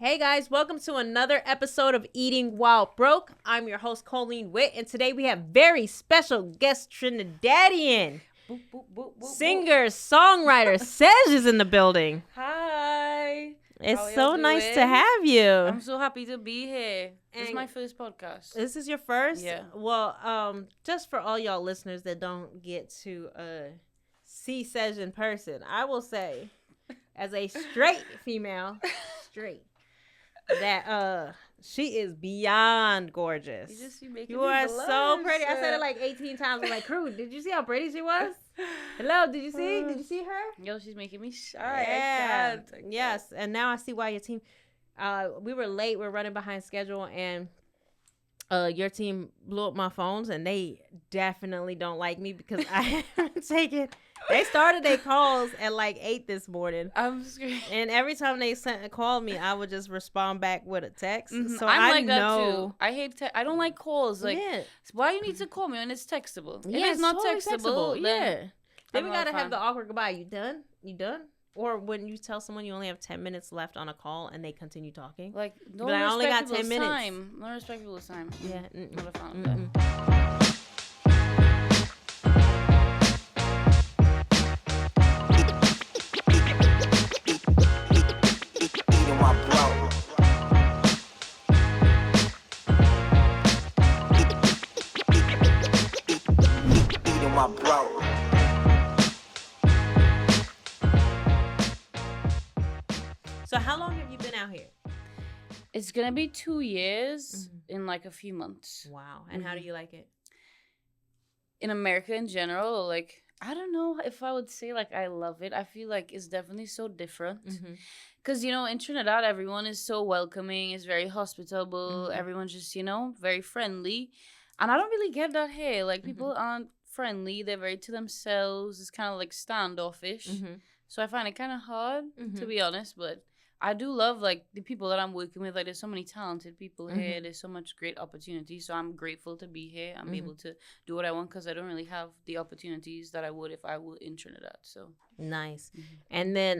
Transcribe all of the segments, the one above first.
Hey guys, welcome to another episode of Eating While Broke. I'm your host, Coline Witt, and today we have very special guest Trinidadian Boop, boop, boop, boop, singer, songwriter, Sej is in the building. Hi. It's so nice to have you. I'm so happy to be here. This is my first podcast. This is your first? Yeah. Well, just for all y'all listeners that don't get to see Sej in person, I will say, as a straight female, that she is beyond gorgeous. You are so pretty. I said it like 18 times. I'm like, crew, did you see how pretty she was? Hello, did you see her? Yo, she's making me shy. Yeah. I can't. Yes, and now I see why your team. We were late. We're running behind schedule, and your team blew up my phones, and they definitely don't like me because I haven't taken. They started their calls at like 8 this morning. I'm scared. And every time they called me, I would just respond back with a text. Mm-hmm. So I'm like know, that too. I don't like calls. Like, why you need to call me when it's textable? If it's not totally textable, then we gotta have the awkward goodbye. You done? Or when you tell someone you only have 10 minutes left on a call and they continue talking. Like, no I only got 10 minutes. Time. No respect people's time. Yeah. Not a fan of that. So how long have you been out here? It's gonna be 2 years in like a few months. Wow. And how do you like it? In America in general, like, I don't know if I would say like I love it. I feel like it's definitely so different. Because, in Trinidad, everyone is so welcoming, is very hospitable. Everyone's just, very friendly. And I don't really get that here. Like, people aren't friendly. They're very to themselves. It's kind of like standoffish. So I find it kind of hard, to be honest. But I do love, like, the people that I'm working with. Like, there's so many talented people here. There's so much great opportunity. So I'm grateful to be here. I'm able to do what I want because I don't really have the opportunities that I would if I were in Trinidad. So nice. And then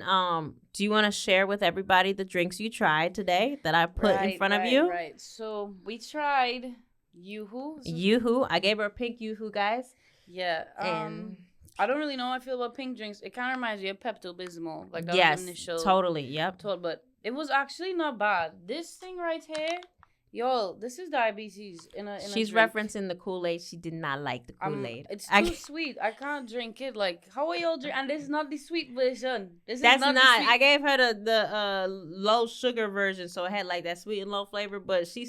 do you want to share with everybody the drinks you tried today that I put in front of you? Right. So we tried Yoo-hoo. Yoo-hoo. I gave her a pink Yoo-hoo, guys. Yeah. And I don't really know how I feel about pink drinks. It kind of reminds me of Pepto-Bismol. Like, that was the initial. Totally. Yep. But it was actually not bad. This thing right here, yo, this is diabetes in a She's drink. referencing the Kool-Aid. She did not like the Kool-Aid. It's too sweet. I can't drink it. Like, how are y'all drink? And this is not the sweet version. That's not. I gave her the low sugar version, so it had like that sweet and low flavor. But she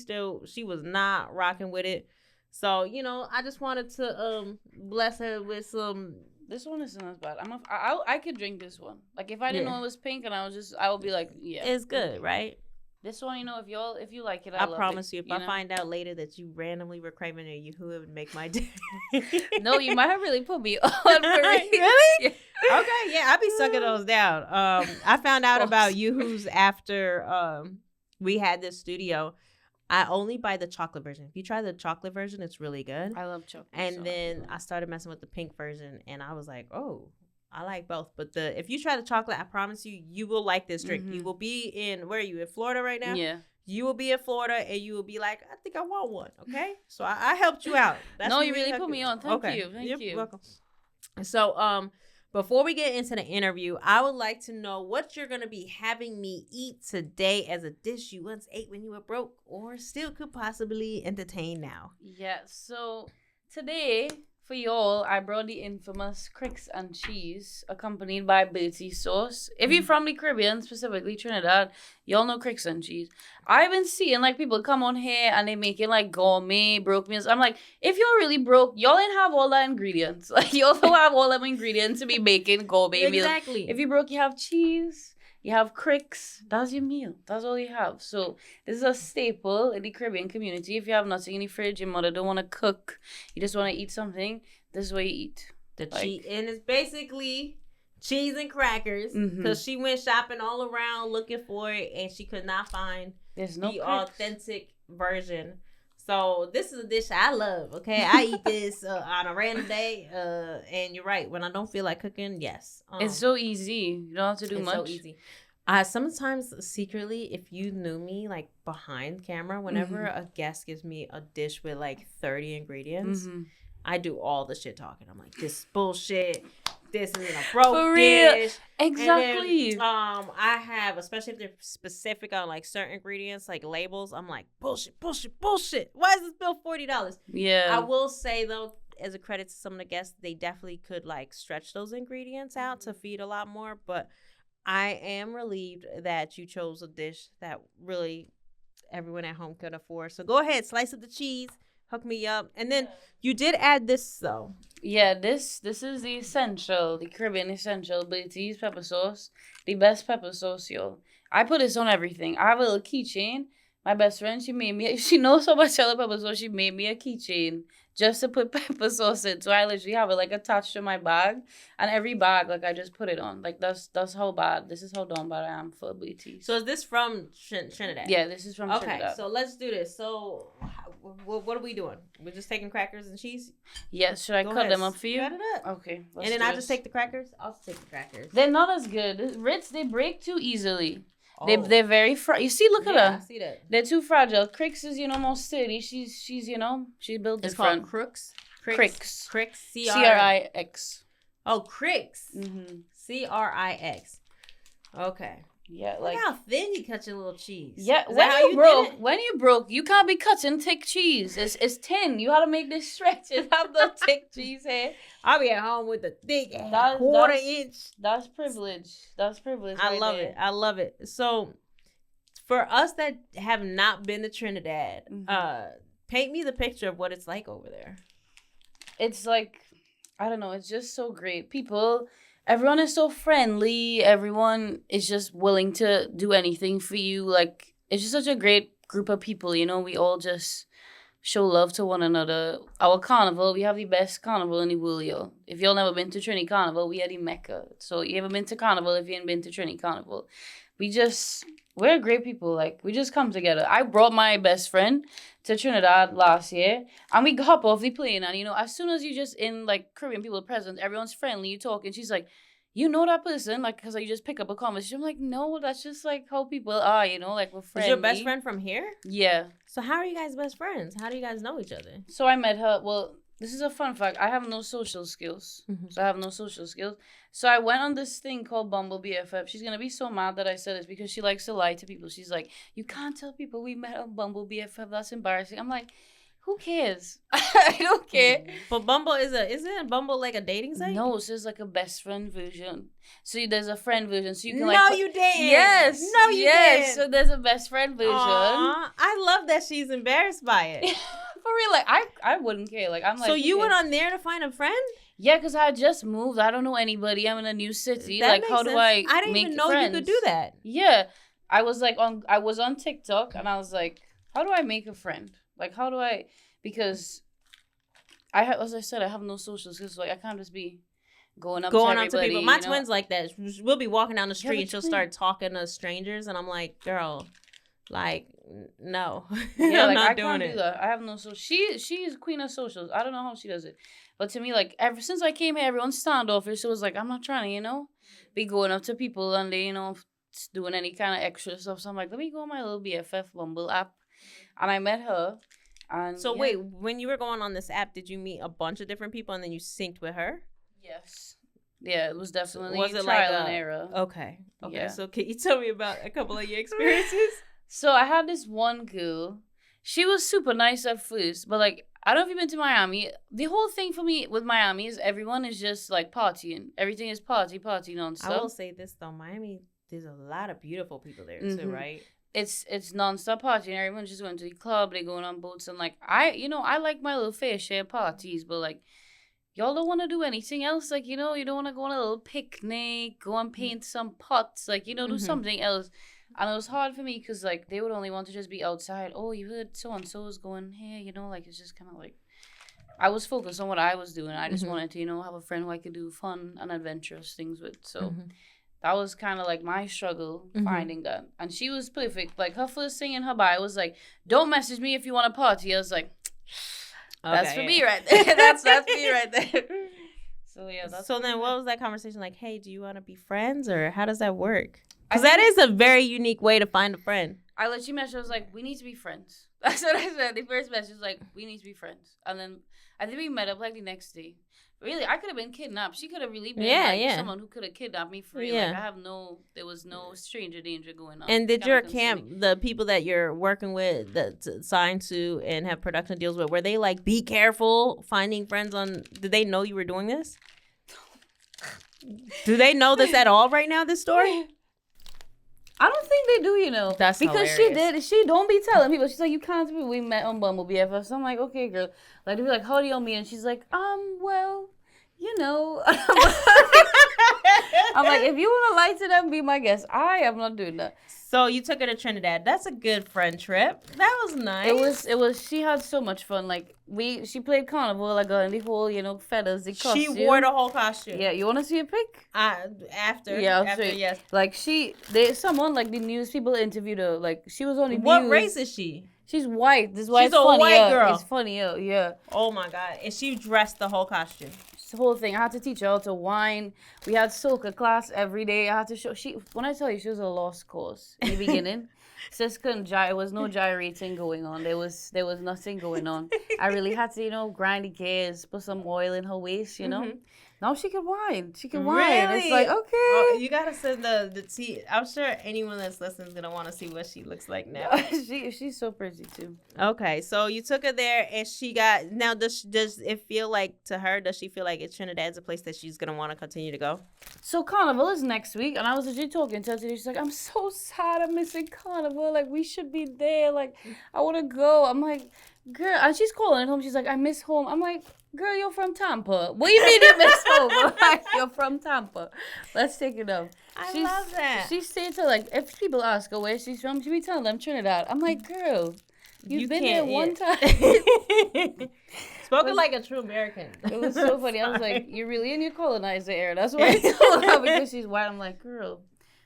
was not rocking with it. So I just wanted to bless her with some. This one isn't as bad. I could drink this one. Like, if I didn't know it was pink, and I would be like, yeah, it's good, right? This one, if you like it, I promise you, if I find out later that you randomly were craving a Yoo-hoo, it would make my day. No, you might have really put me on. Really? Yeah. Okay, yeah, I be sucking those down. I found out about Yoo-hoos after we had this studio. I only buy the chocolate version. If you try the chocolate version, it's really good. I love chocolate. And then I started messing with the pink version, and I was like, oh, I like both. But if you try the chocolate, I promise you will like this drink. You will be where are you, in Florida right now? Yeah. You will be in Florida, and you will be like, I think I want one, okay? So I helped you out. No, you really put me on. Thank you. You're welcome. So, before we get into the interview, I would like to know what you're going to be having me eat today as a dish you once ate when you were broke or still could possibly entertain now. Yeah, so today, for y'all, I brought the infamous Cricks and Cheese, accompanied by Bertie sauce. If you're from the Caribbean, specifically Trinidad, y'all know Cricks and Cheese. I've been seeing, like, people come on here and they making, like, gourmet broke meals. I'm like, if you're really broke, y'all didn't have all the ingredients. Like, y'all don't have all them ingredients to be making gourmet meals. Exactly. If you're broke, you have cheese. You have Cricks. That's your meal. That's all you have. So this is a staple in the Caribbean community. If you have nothing in the fridge, your mother don't want to cook, you just want to eat something, this is what you eat. And it's basically cheese and crackers because she went shopping all around looking for it and she could not find the authentic version. So this is a dish I love, okay? I eat this on a random day, and you're right. When I don't feel like cooking, yes. It's so easy. You don't have to do much. It's so easy. Sometimes secretly, if you knew me like behind camera, whenever a guest gives me a dish with like 30 ingredients, I do all the shit talking. I'm like, this is bullshit. This isn't a broke dish. Exactly. And then, I have, especially if they're specific on like certain ingredients, like labels, I'm like, bullshit. Why is this bill $40? Yeah. I will say though, as a credit to some of the guests, they definitely could like stretch those ingredients out to feed a lot more. But I am relieved that you chose a dish that really everyone at home could afford. So go ahead, slice up the cheese, hook me up. And then you did add this though. Yeah, this is the essential, the Caribbean essential abilities pepper sauce. The best pepper sauce, yo. I put this on everything. I have a little keychain. My best friend, she knows so much about pepper sauce, she made me a keychain just to put pepper sauce in. So I literally have it like attached to my bag. And every bag, like I just put it on. Like that's how bad, this is how down bad I am for abilities. So is this from Trinidad? Yeah, this is from Trinidad. Okay, so let's do this. So what are we doing? We're just taking crackers and cheese? Yes, should I cut them up for you? Cut it up. Okay. And then I just take the crackers? I'll take the crackers. They're not as good. Ritz, they break too easily. Oh. They're very you see, look at her. I see that. They're too fragile. Cricks is, more sturdy. She's she's built different. It's called Cricks? Cricks. Cricks. Crix. Oh, Cricks. Mm-hmm. Crix. Okay. Yeah, Look how thin you cut your little cheese. Yeah, when you broke, you can't be cutting thick cheese. It's thin. You gotta make this stretch. It have the thick cheese here. I'll be at home with the thick quarter-inch. That's privilege. That's privilege. I love it. I love it. So, for us that have not been to Trinidad, paint me the picture of what it's like over there. It's like, I don't know. It's just so great. Everyone is so friendly. Everyone is just willing to do anything for you. Like, it's just such a great group of people, We all just show love to one another. Our carnival, we have the best carnival in the world, yo. If y'all never been to Trini Carnival, we are the Mecca. So you ever been to Carnival if you ain't been to Trini Carnival? We're great people. Like, we just come together. I brought my best friend to Trinidad last year, and we hop off the plane, and, as soon as you just in, like, Caribbean people present, everyone's friendly, you talk, and she's like, you know that person, like, because you just pick up a conversation. I'm like, no, that's just, like, how people are, like, we're friendly. Is your best friend from here? Yeah. So how are you guys best friends? How do you guys know each other? So I met her, this is a fun fact. I have no social skills. So I went on this thing called Bumble BFF. She's going to be so mad that I said this because she likes to lie to people. She's like, you can't tell people we met on Bumble BFF. That's embarrassing. I'm like, who cares? I don't care. But Bumble isn't Bumble like a dating site? No, so it's like a best friend version. So there's a friend version. So you can No, you didn't. Yes. No, you didn't. So there's a best friend version. Aww, I love that she's embarrassed by it. For real, like I wouldn't care. Like I'm like. So you went on there to find a friend? Yeah, because I just moved. I don't know anybody. I'm in a new city. That like, how sense. do I didn't make even know friends? you could do that. Yeah, I was on TikTok and I was like, how do I make a friend? Like, how do I? Because as I said, I have no social skills. So, like, I can't just be going up to people. My twin's like that. We'll be walking down the street and she'll start talking to strangers, and I'm like, girl, like, no. Yeah, I'm like, not doing it. Do that. I have no social. She is queen of socials. I don't know how she does it. But to me, like, ever since I came here, everyone's standoffish. So it was like, I'm not trying to, be going up to people and they, doing any kind of extra stuff. So I'm like, let me go on my little BFF Bumble app. And I met her. And so wait, when you were going on this app, did you meet a bunch of different people and then you synced with her? Yes. Yeah, it was definitely was it trial like and error. Okay. Yeah. So can you tell me about a couple of your experiences? So I had this one girl. She was super nice at first, but like, I don't know if you've been to Miami. The whole thing for me with Miami is everyone is just like partying. Everything is party nonstop. I will say this though, Miami, there's a lot of beautiful people there too, right? It's nonstop partying. Everyone just went to the club. They going on boats and like I like my little fair share of parties, but like y'all don't want to do anything else. Like you don't want to go on a little picnic, go and paint some pots, like do something else. And it was hard for me because, like, they would only want to just be outside. Oh, you heard so-and-so is going here, like, it's just kind of like... I was focused on what I was doing. I just wanted to, have a friend who I could do fun and adventurous things with. So that was kind of, like, my struggle finding that. And she was perfect. Like, her first thing in her bio was, like, don't message me if you want to party. I was like, that's for me right there. that's me right there. So, yeah. So then what was that conversation like? Hey, do you want to be friends? Or how does that work? Because that is a very unique way to find a friend. I let you message. I was like, we need to be friends. That's what I said. The first message was like, we need to be friends. And then I think we met up like the next day. Really, I could have been kidnapped. She could have really been someone who could have kidnapped me for real. Like, there was no stranger danger going on. And did your camp, the people that you're working with, that signed to and have production deals with, were they like, be careful finding friends on, did they know you were doing this? Do they know this at all right now, this story? I don't think they do, That's because hilarious. she don't be telling people. She's like, you can't tell me we met on Bumble BFF. So I'm like, okay, girl. Like, they be like, how do you meet? And she's like, well, I'm like, if you want to lie to them, be my guest. I am not doing that. So you took her to Trinidad. That's a good friend trip. That was nice. It was. She had so much fun. Like she played carnival, like in the whole, feathers, the costume. She wore the whole costume. Yeah, you want to see a pic? After. Yeah, after, yes. Like someone like the news people interviewed her. Like she was on the news. What race is she? She's white. This is why she's a white girl. It's funny, yeah. Oh my God! And she dressed the whole costume. The whole thing. I had to teach her how to wine. We had soca class every day. I had to show. When I tell you, she was a lost cause in the beginning. Sis couldn't gyre. There was no gyrating going on. There was nothing going on. I really had to, grind the gears, put some oil in her waist, Mm-hmm. Now she can whine. She can whine. Really? It's like, okay. Oh, you gotta send the tea. I'm sure anyone that's listening is gonna want to see what she looks like now. She's so pretty too. Okay, so you took her there, and she got. Now, does it feel like to her? Does she feel like Trinidad's a place that she's gonna want to continue to go? So Carnival is next week, and I was actually talking to her today. She's like, I'm so sad. I'm missing Carnival. Like, we should be there. Like, I want to go. I'm like, girl, and she's calling at home. She's like, I miss home. I'm like, girl, you're from Tampa. What do you mean you miss home? I'm like, you're from Tampa. Let's take it up. I love that. She said to like, if people ask her where she's from, she be telling them Trinidad. I'm like, girl, you've been there one time. Spoken like a true American. It was so funny. I was like, you're really in your colonizer era. That's what I told her because she's white. I'm like, girl.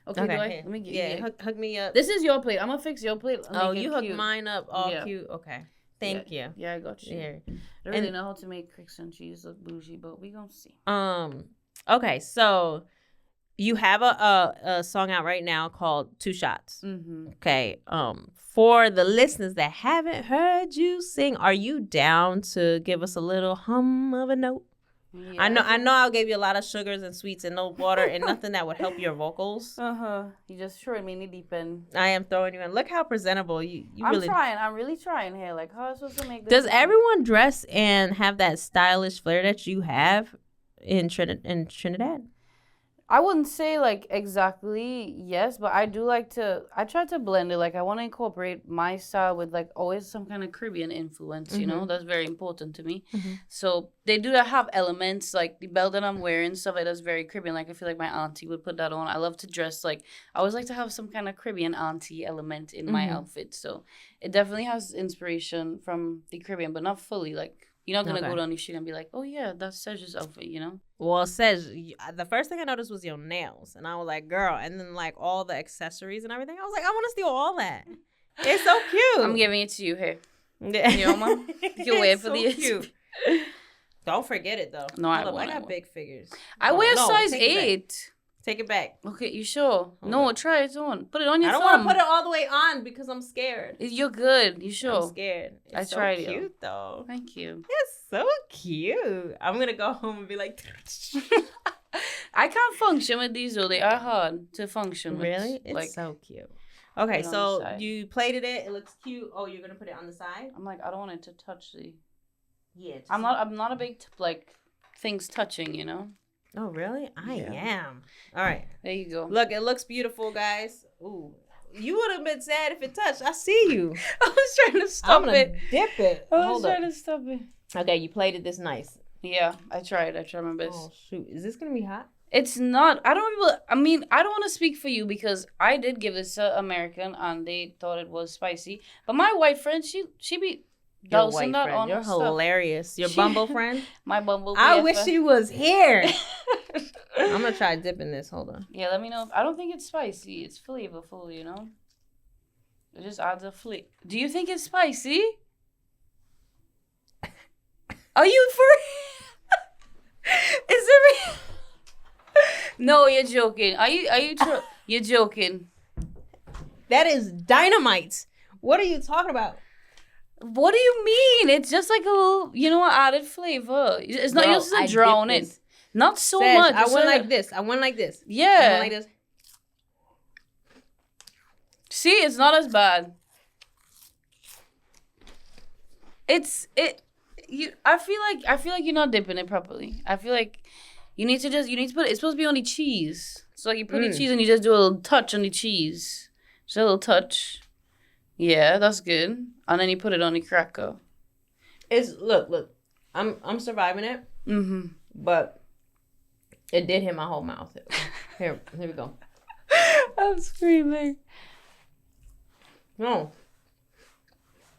Okay, let me get you. Hook me up. This is your plate. I'm going to fix your plate. You hooked mine up all cute. Okay. Thank you. Yeah, I got you. Yeah. I don't really know how to make Cricks and Cheese look bougie, but we gonna see. Okay, so you have a song out right now called Two Shots. Mm-hmm. Okay. For the listeners that haven't heard you sing, are you down to give us a little hum of a note? Yeah. I know I'll give you a lot of sugars and sweets and no water and nothing that would help your vocals. You just threw me in the deep end. I am throwing you in. Look how presentable you I'm really. I'm really trying here. Like, how am I supposed to make this? Does everyone dress and have that stylish flair that you have in Trinidad? I wouldn't say like exactly yes, but I do like to. I try to blend it. Like I want to incorporate my style with like always some kind of Caribbean influence. Mm-hmm. You know, that's very important to me. Mm-hmm. So they do have elements like the belt that I'm wearing, stuff like that's very Caribbean. Like I feel like my auntie would put that on. I love to dress like I always like to have some kind of Caribbean auntie element in my outfit. So it definitely has inspiration from the Caribbean, but not fully like. You're not going to go down the street and be like, oh, yeah, that's Sej's outfit, you know? Well, Sej, the first thing I noticed was your nails. And I was like, girl. And then, like, all the accessories and everything. I was like, I want to steal all that. It's so cute. I'm giving it to you here. You know, Mom? You can wear it for the cute. Don't forget it, though. No, I won't. I got big figures. I wear size 8. Take it back. Okay, you sure? No, try it on. Put it on your thumb. I don't want to put it all the way on because I'm scared. You're good. You sure? I'm scared. It's tried so cute, though. Thank you. It's so cute. I'm going to go home and be like... I can't function with these, though. They are hard to function with. Really? It's like, so cute. Okay, so you plated it. It looks cute. Oh, you're going to put it on the side? I'm like, I don't want it to touch the... Yeah. I'm not a big, like, things touching, you know? Oh, really? I am. All right. There you go. Look, it looks beautiful, guys. Ooh. You would have been sad if it touched. I see you. I was trying to stop it. Dip it. I was trying to stop it. Okay, you plated this nice. Yeah, I tried. I tried my best. Oh, shoot. Is this going to be hot? It's not. I don't want to speak for you because I did give this to American and they thought it was spicy. But my white friend, she be... Your white friend. You're hilarious. Your Bumble friend? My Bumble BFF. I wish she was here. I'm going to try dipping this. Hold on. Yeah, let me know. I don't think it's spicy. It's flavorful, you know? It just adds a flavor. Do you think it's spicy? Are you for... Is it... No, you're joking. Are you You're joking. That is dynamite. What are you talking about? What do you mean? It's just like a little, added flavor. It's not just to drown it. Not so much. I went like this. I went like this. Yeah. I went like this. See, it's not as bad. I feel like you're not dipping it properly. I feel like you need to put it's supposed to be on the cheese. So like you put the cheese and you just do a little touch on the cheese. Just a little touch. Yeah, that's good. And then you put it on the cracker. Look. I'm surviving it. Mm-hmm. But it did hit my whole mouth. Here we go. I'm screaming. No.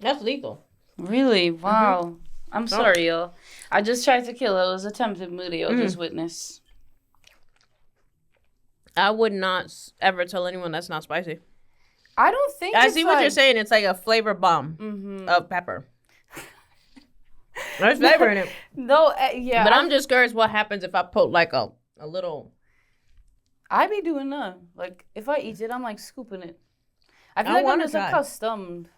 That's lethal. Really? Wow. Mm-hmm. I'm sorry, y'all. I just tried to kill it. It was attempted murder. Y'all just witness. I would not ever tell anyone that's not spicy. I don't think I see what you're saying. It's like a flavor bomb of pepper. There's flavor in it. No, yeah. But I'm just curious what happens if I put like a little... I be doing that. Like, if I eat it, I'm like scooping it. I feel like I'm just accustomed.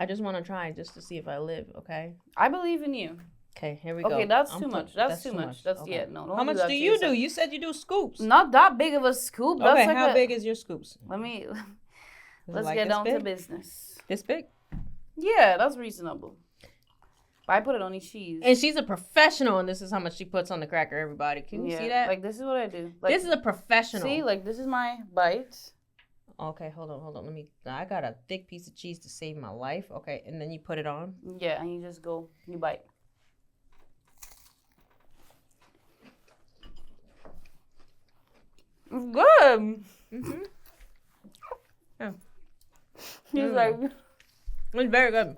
I just want to try just to see if I live, okay? I believe in you. Okay, here we go. Okay, that's too much. That's too much. That's okay. Yeah, no. How much do you do? You said you do scoops. Not that big of a scoop. That's okay, like how big is your scoops? Let's get down to business. This big? Yeah, that's reasonable. But I put it on the cheese. And she's a professional, and this is how much she puts on the cracker, everybody. Can you see that? Like, this is what I do. Like, this is a professional. See, like, this is my bite. Okay, hold on. I got a thick piece of cheese to save my life. Okay, and then you put it on? Yeah, and you just you bite. It's good. Mm-hmm. Yeah. He's like... It's very good.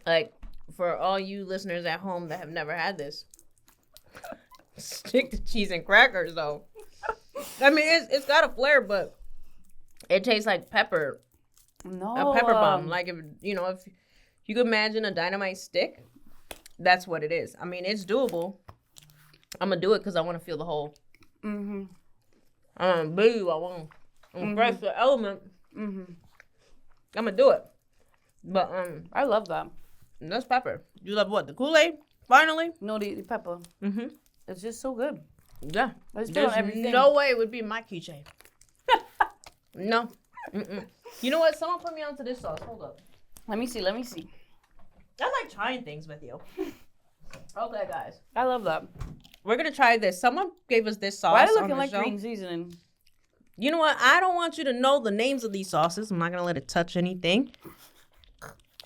Like, for all you listeners at home that have never had this, stick to cheese and crackers, though. I mean, it's got a flair, but it tastes like pepper. No. A pepper bomb. Like, if you could imagine a dynamite stick, that's what it is. I mean, it's doable. I'm going to do it because I want to feel the whole... Mm-hmm. Boo, I want to impress the element. Mm-hmm. I'm going to do it. But, I love that. That's pepper. You love what? The Kool-Aid? Finally? No, the pepper. Mm-hmm. It's just so good. Yeah. There's no way it would be my keychain. No. Mm-mm. You know what? Someone put me onto this sauce. Hold up. Let me see. I like trying things with you. Okay, guys. I love that. We're going to try this. Someone gave us this sauce. Why are they looking like green seasoning? You know what? I don't want you to know the names of these sauces. I'm not going to let it touch anything.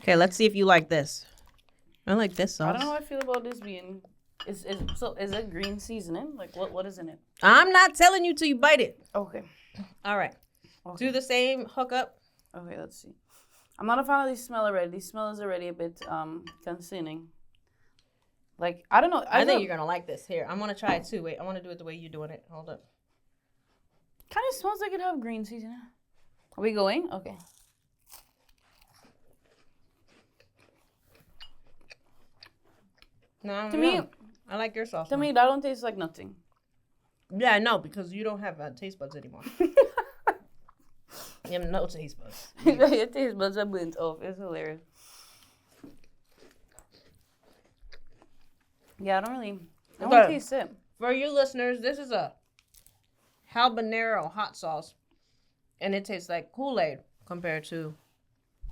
Okay, let's see if you like this. I like this sauce. I don't know how I feel about this being... Is it green seasoning? Like, what is in it? I'm not telling you till you bite it. Okay. All right. Okay. Do the same hookup. Okay, let's see. I'm not a fan of the smell already. The smell is already a bit concerning. Like, I don't know. I think you're going to like this. Here, I'm going to try it too. Wait, I want to do it the way you're doing it. Hold up. Kind of smells like it have green seasoning. Are we going? Okay. No, to me, I like your sauce. To me, that don't taste like nothing. Yeah, I know, because you don't have taste buds anymore. You have no taste buds. Your taste buds are burnt off. It's hilarious. Yeah, I don't taste it. For you listeners, this is a habanero hot sauce, and it tastes like Kool-Aid compared to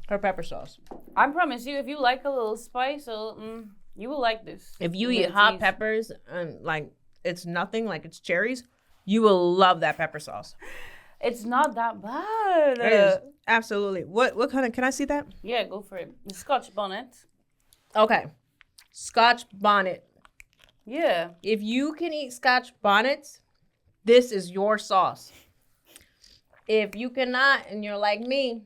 her pepper sauce. I promise you, if you like a little spice, you will like this. If you eat hot peppers and like it's nothing, like it's cherries, you will love that pepper sauce. It's not that bad. It is. Absolutely. What kind of, can I see that? Yeah, go for it. The Scotch bonnet. Okay. Scotch bonnet. Yeah. If you can eat Scotch bonnets, this is your sauce. If you cannot and you're like me,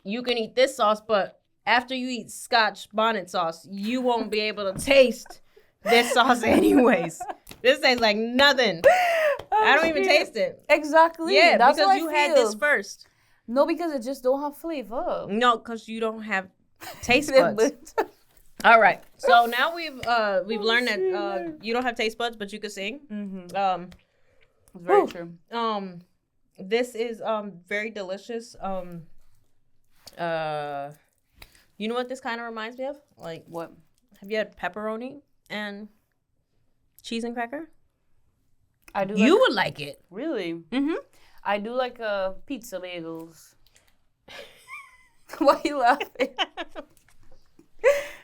you can eat this sauce, but after you eat Scotch bonnet sauce, you won't be able to taste this sauce anyways. This tastes like nothing. I don't even taste it. Exactly. Yeah, that's because you had this first. No, because it just don't have flavor. No, because you don't have taste buds. All right. So now we've learned that you don't have taste buds, but you can sing. Mm-hmm. It's very true. This is very delicious. You know what this kind of reminds me of? Like what? Have you had pepperoni and cheese and cracker? I do. You would like it. Really? Mm-hmm. I do like pizza bagels. Why are you laughing?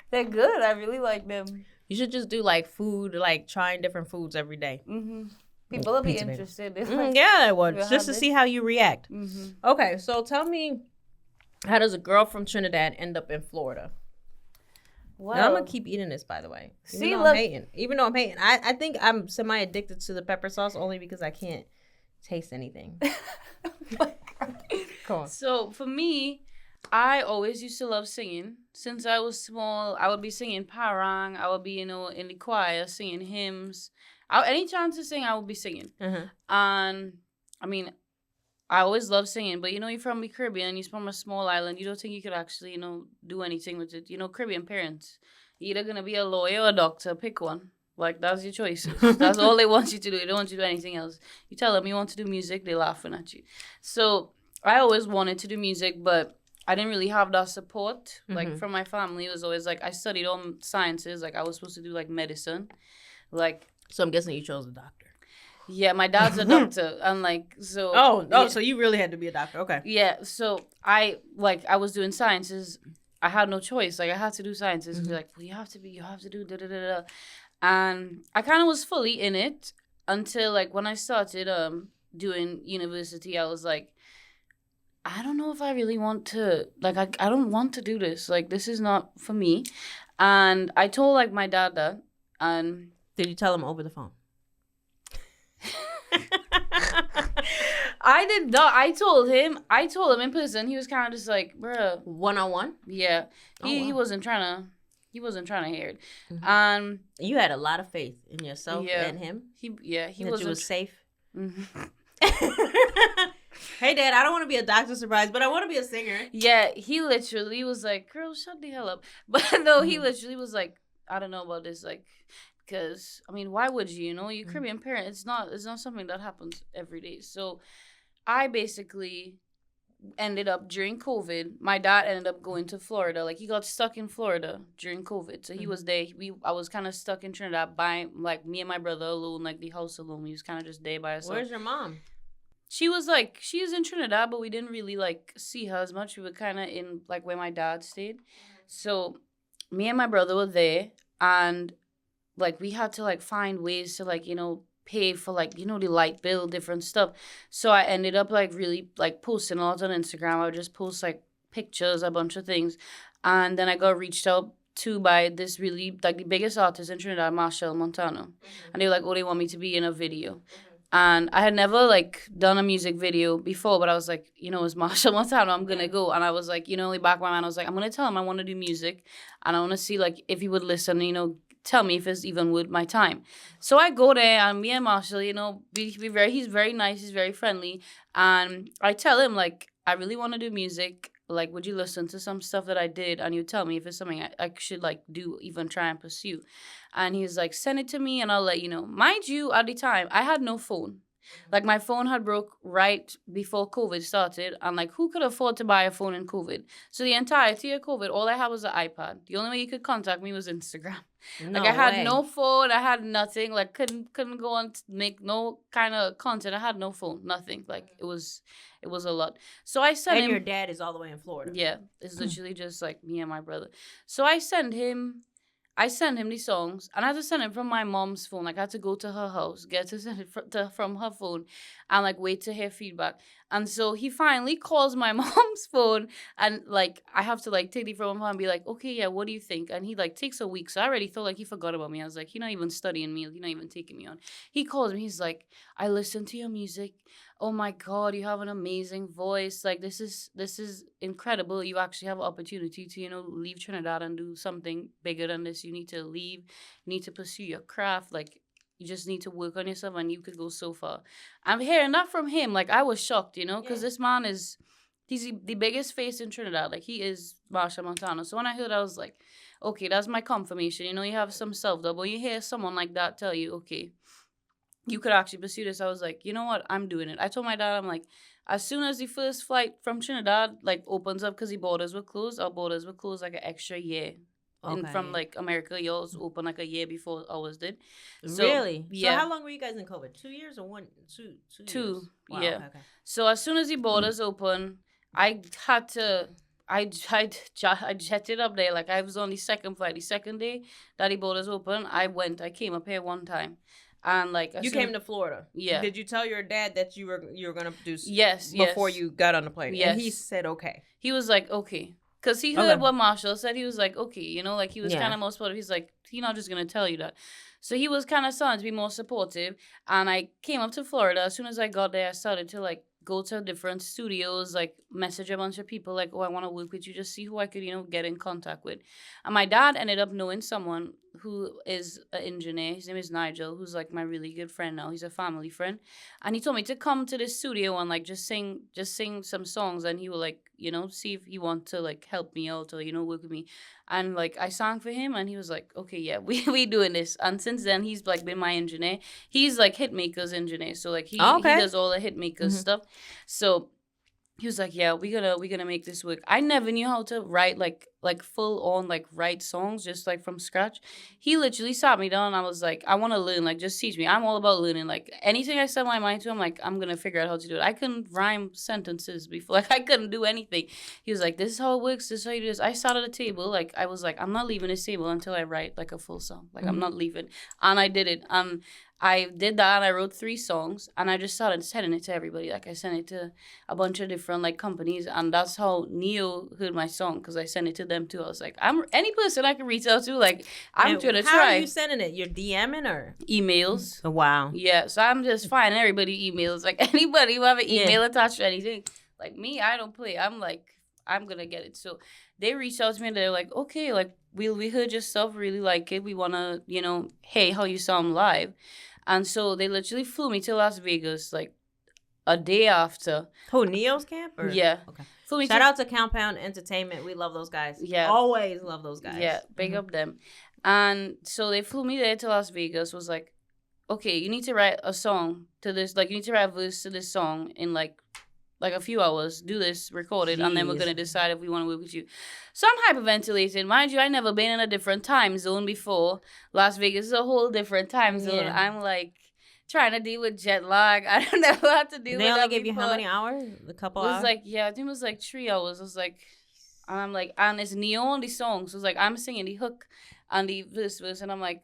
They're good. I really like them. You should just do like food, like trying different foods every day. Mm-hmm. People will be interested. Yeah, I would. Just to see how you react. Mm-hmm. Okay, so tell me, how does a girl from Trinidad end up in Florida? Well, now, I'm going to keep eating this, by the way. Even though I'm hating. I think I'm semi-addicted to the pepper sauce only because I can't taste anything. Come on. So, for me, I always used to love singing. Since I was small, I would be singing parang. I would be, in the choir singing hymns. Any chance to sing, I would be singing. Uh-huh. And, I mean, I always love singing, but you're from the Caribbean, you're from a small island, you don't think you could actually, do anything with it. Caribbean parents, you're either going to be a lawyer or a doctor, pick one. Like, that's your choices. That's all they want you to do. They don't want you to do anything else. You tell them you want to do music, they're laughing at you. So, I always wanted to do music, but I didn't really have that support. Mm-hmm. Like, from my family, it was always, like, I studied all sciences. Like, I was supposed to do, like, medicine. Like... So, I'm guessing you chose a doctor. Yeah, my dad's a doctor, and so. Yeah. So you really had to be a doctor, okay? Yeah, so I was doing sciences. I had no choice. Like I had to do sciences. Mm-hmm. Like, well, you have to do da da da da, and I kind of was fully in it until when I started doing university. I was like, I don't know if I really want to. I don't want to do this. Like this is not for me. And I told my dad that. And did you tell him over the phone? I did not. I told him in person. He was kind of just like, bruh. 1-on-1? Yeah. He wasn't trying to hear it. Mm-hmm. You had a lot of faith in yourself and him. He that wasn't. You was safe. Mm-hmm. Hey, Dad, I don't want to be a doctor surprise, but I want to be a singer. Yeah, he literally was like, girl, shut the hell up. But no, he literally was like, I don't know about this, because why would you? You Caribbean parent. It's not something that happens every day. So I basically ended up during COVID. My dad ended up going to Florida. He got stuck in Florida during COVID. So he was there. I was kind of stuck in Trinidad by me and my brother alone, the house alone. We was kind of just there by ourselves. Where's your mom? She was she's in Trinidad, but we didn't really see her as much. We were kind of in where my dad stayed. So me and my brother were there, and we had to find ways to pay for the light bill, different stuff. So I ended up really posting a lot on Instagram. I would just post pictures, a bunch of things, and then I got reached out to by this really the biggest artist in Trinidad, Marshall Montano, and they were oh, they want me to be in a video. And I had never done a music video before, but I was it's Marshall Montano, I'm gonna go. And I was in the back of my mind, I was I'm gonna tell him I want to do music, and I want to see if he would listen, tell me if it's even worth my time. So I go there, and me and Marshall, he's very nice, he's very friendly, and I tell him I really want to do music. Would you listen to some stuff that I did, and you tell me if it's something I should do, even try and pursue. And he's send it to me and I'll let you know. Mind you, at the time, I had no phone. My phone had broke right before COVID started, and who could afford to buy a phone in COVID? So the entirety of COVID, all I had was an iPad. The only way you could contact me was Instagram. I had no phone, I had nothing. Couldn't go on to make no kind of content. I had no phone, nothing. It was a lot. So I sent him. And your dad is all the way in Florida. Yeah, it's literally just me and my brother. So I sent him these songs, and I had to send it from my mom's phone. I had to go to her house, get to send it from her phone, and wait to hear feedback. And so he finally calls my mom's phone, and I have to take it from him and be okay, yeah, what do you think? And he takes a week. So I already thought he forgot about me. I was you're not even studying me, you're not even taking me on. He calls me, he's I listen to your music. Oh my God, you have an amazing voice. This is incredible. You actually have an opportunity to, leave Trinidad and do something bigger than this. You need to leave. You need to pursue your craft. You just need to work on yourself, and you could go so far. I'm hearing that from him. I was shocked, because this man he's the biggest face in Trinidad. He is Marshall Montano. So when I heard that, I was okay, that's my confirmation. You have some self-doubt. But you hear someone like that tell you, okay, you could actually pursue this. I was like, you know what? I'm doing it. I told my dad, I'm like, as soon as the first flight from Trinidad like opens up, because the borders were closed, our borders were closed like an extra year. Okay. And from like America, yours open like a year before ours did. So, really? Yeah. So how long were you guys in COVID? 2 years or two years? Wow, yeah. Okay. So as soon as the borders open, I had to. I jetted up there. Like, I was on the second flight. The second day that the borders open, I came up here one time. And like you came to Florida. Yeah. Did you tell your dad that you were gonna do yes before you got on the plane? Yes. And he said okay. He was like okay, because he heard what Marshall said. He was like okay, you know, like he was kind of more supportive. He's like, he's not just gonna tell you that. So he was kind of starting to be more supportive. And I came up to Florida. As soon as I got there, I started to like go to different studios, like message a bunch of people, like, oh, I want to work with you, just see who I could, you know, get in contact with. And my dad ended up knowing someone who is an engineer. His name is Nigel, who's like my really good friend now. He's a family friend. And he told me to come to this studio and like just sing some songs. And he will like, you know, see if he wants to like help me out or, you know, work with me. And like I sang for him and he was like, okay, yeah, we doing this. And since then he's like been my engineer. He's like Hitmaker's engineer. So like he does all the Hitmaker's stuff. So he was like, yeah, we're gonna make this work. I never knew how to write like full on like write songs just like from scratch. He literally sat me down and I was like, I want to learn, like just teach me. I'm all about learning. Like anything I set my mind to, I'm like, I'm gonna figure out how to do it. I couldn't rhyme sentences before, like I couldn't do anything. He was like, this is how it works, this is how you do this. I sat at a table, like I was like, I'm not leaving this table until I write like a full song. Like I'm not leaving. And I did it. I did that and I wrote 3 songs and I just started sending it to everybody. Like I sent it to a bunch of different like companies and that's how Neo heard my song because I sent it to them too. I was like, I'm any person I can reach out to, like I'm gonna try. How are you sending it? You're DMing or? Emails. Oh, wow. Yeah, so I'm just finding everybody emails. Like anybody who have an email attached to anything. Like me, I don't play. I'm like, I'm gonna get it. So they reached out to me and they're like, okay, like we heard your stuff, really like it. We wanna, you know, hey, how you sound live. And so they literally flew me to Las Vegas like a day after. Who, Neo's camp? Or? Yeah. Okay. Shout out to Compound Entertainment. We love those guys. Yeah. Always love those guys. Yeah. Big up them. And so they flew me there to Las Vegas. Was like, okay, you need to write a song to this. Like, you need to write a verse to this song in like a few hours. Do this, record it, and then we're going to decide if we want to work with you. So I'm hyperventilating. Mind you, I never been in a different time zone before. Las Vegas is a whole different time zone. Yeah. I'm like trying to deal with jet lag. I don't know how to deal with that. They only gave you how many hours? A couple hours? It was like, yeah, I think it was like 3 hours. I was like, and I'm like, and it's Neo on the song. So it's like, I'm singing the hook and the verse, and I'm like,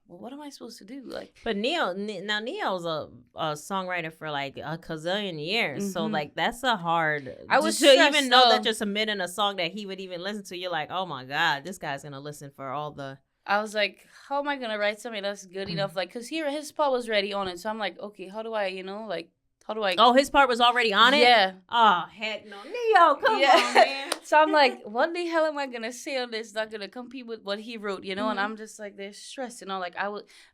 well, what am I supposed to do? Like, but Neo's a songwriter for like a gazillion years, so like that's a hard. I was to even know that you're submitting a song that he would even listen to. You're like, oh my god, this guy's gonna listen for all the. I was like, how am I gonna write something that's good enough? Like, cause his part was already on it, so I'm like, okay, how do I, you know, like. How do I? Oh, his part was already on it? Yeah. Oh, heck no. Neo, come on, man. So I'm like, what the hell am I going to say on this? Not going to compete with what he wrote, you know? And I'm just like, there's stress, you know? Like,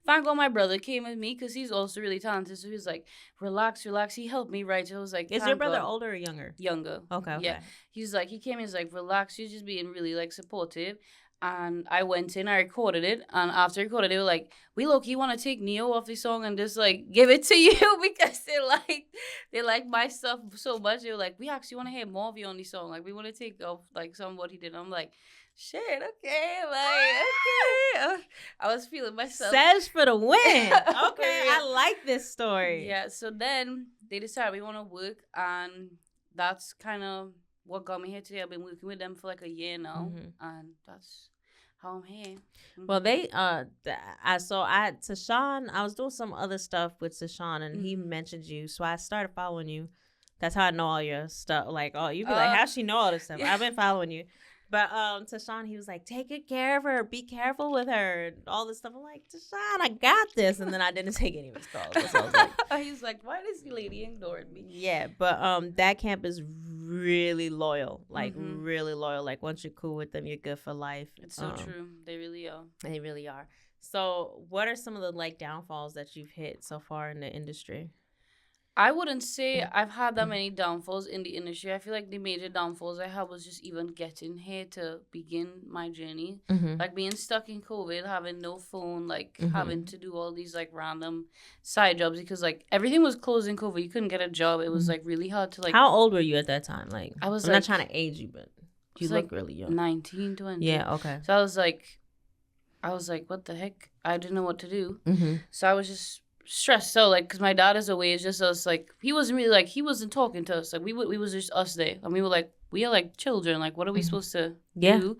thank God my brother came with me because he's also really talented. So he was like, relax. He helped me write. So I was like, is your brother older or younger? Younger. Okay. Yeah. He's like, he came in, he's like, relax. He's just being really, like, supportive. And I went in, I recorded it, and after I recorded it, they were like, we low-key want to take Neo off the song and just, like, give it to you because they like my stuff so much. They were like, we actually want to hear more of you on the song. Like, we want to take off, like, some of what he did. And I'm like, shit, okay, like, okay. I was feeling myself. Sej for the win. Okay, I like this story. Yeah, so then they decided we want to work, and that's kind of what got me here today. I've been working with them for, like, a year now, and that's how I'm here. Well, Tashawn, I was doing some other stuff with Tashawn, and he mentioned you, so I started following you. That's how I know all your stuff. Like, oh, you'd be like, how'd she know all this stuff? Yeah. I've been following you. But Tashawn, he was like, take good care of her, be careful with her, and all this stuff. I'm like, Tashawn, I got this. And then I didn't take any of his calls. So I was like, he was like, why is the lady ignoring me? Yeah, but that camp is really loyal, like really loyal. Like once you're cool with them, you're good for life. It's so true. They really are. They really are. So what are some of the like downfalls that you've hit so far in the industry? I wouldn't say I've had that many downfalls in the industry. I feel like the major downfalls I had was just even getting here to begin my journey. Like being stuck in COVID, having no phone, like having to do all these like random side jobs because like everything was closed in COVID. You couldn't get a job. It was like really hard to like. How old were you at that time? Like I was. I'm not trying to age you, but you look like really young. 19, 20. Yeah. Okay. So I was like, what the heck? I didn't know what to do. So I was just stressed out, like, because my dad is away. It's just us, like, he wasn't really, like, he wasn't talking to us. Like, we was just us there. And we were like, we are, like, children. Like, what are we supposed to do?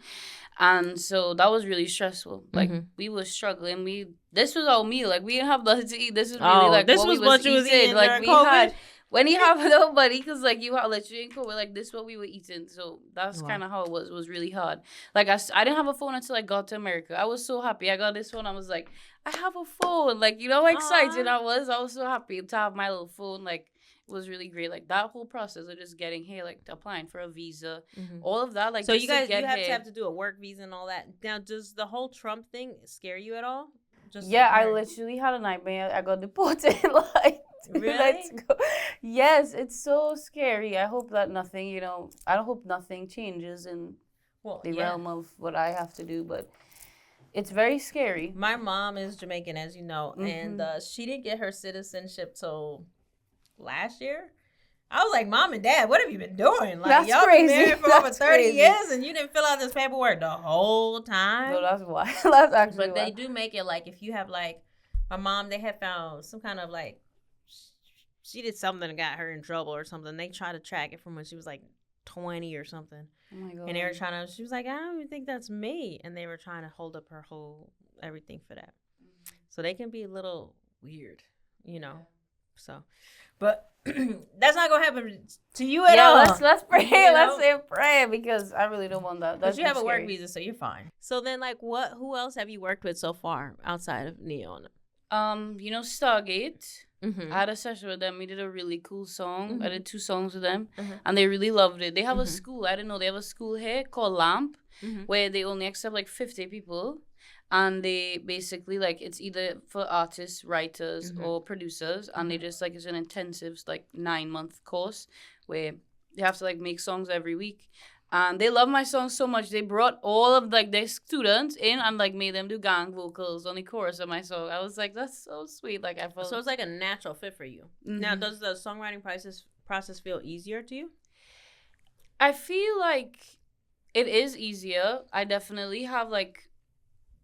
And so that was really stressful. Like, we were struggling. This was our meal. Like, we didn't have nothing to eat. This was really, like, this was what you was eating like, we COVID? Had... When you have nobody, because, like, you have literally in COVID, like, this is what we were eating. So that's kind of how it was. It was really hard. Like, I didn't have a phone until I got to America. I was so happy. I got this phone. I was like, I have a phone. Like, you know how excited I was? I was so happy to have my little phone. Like, it was really great. Like, that whole process of just getting here, like, applying for a visa, all of that. Like, so you guys, you have to do a work visa and all that. Now, does the whole Trump thing scare you at all? I literally had a nightmare. I got deported. Like, really? Let's go. Yes, it's so scary. I hope that nothing, you know, I hope nothing changes in the realm of what I have to do, but it's very scary. My mom is Jamaican, as you know, and she didn't get her citizenship till last year. I was like, Mom and Dad, what have you been doing? Like, that's y'all crazy. been married for over 30 years and you didn't fill out this paperwork the whole time? No, that's why. That's actually But they do make it like, if you have like, my mom, they had found some kind of like, she did something that got her in trouble or something. They tried to track it from when she was like 20 or something. Oh my God. And they were trying to, she was like, I don't even think that's me. And they were trying to hold up her whole, everything for that. So they can be a little weird, you know. So, but that's not going to happen to you at all. Let's pray. Let's say a prayer because I really don't want that. Because you have a work visa, so you're fine. So then, like, who else have you worked with so far outside of Neon? You know, Stargate. I had a session with them. We did a really cool song. I did 2 songs with them, and they really loved it. They have a school. I didn't know they have a school here called Lamp, where they only accept like 50 people, and they basically like it's either for artists, writers, or producers, and they just like it's an intensive like 9-month course where they have to like make songs every week. And they love my songs so much. They brought all of like their students in and like made them do gang vocals on the chorus of my song. I was like, that's so sweet. Like I felt so it's like a natural fit for you. Now, does the songwriting process feel easier to you? I feel like it is easier. I definitely have like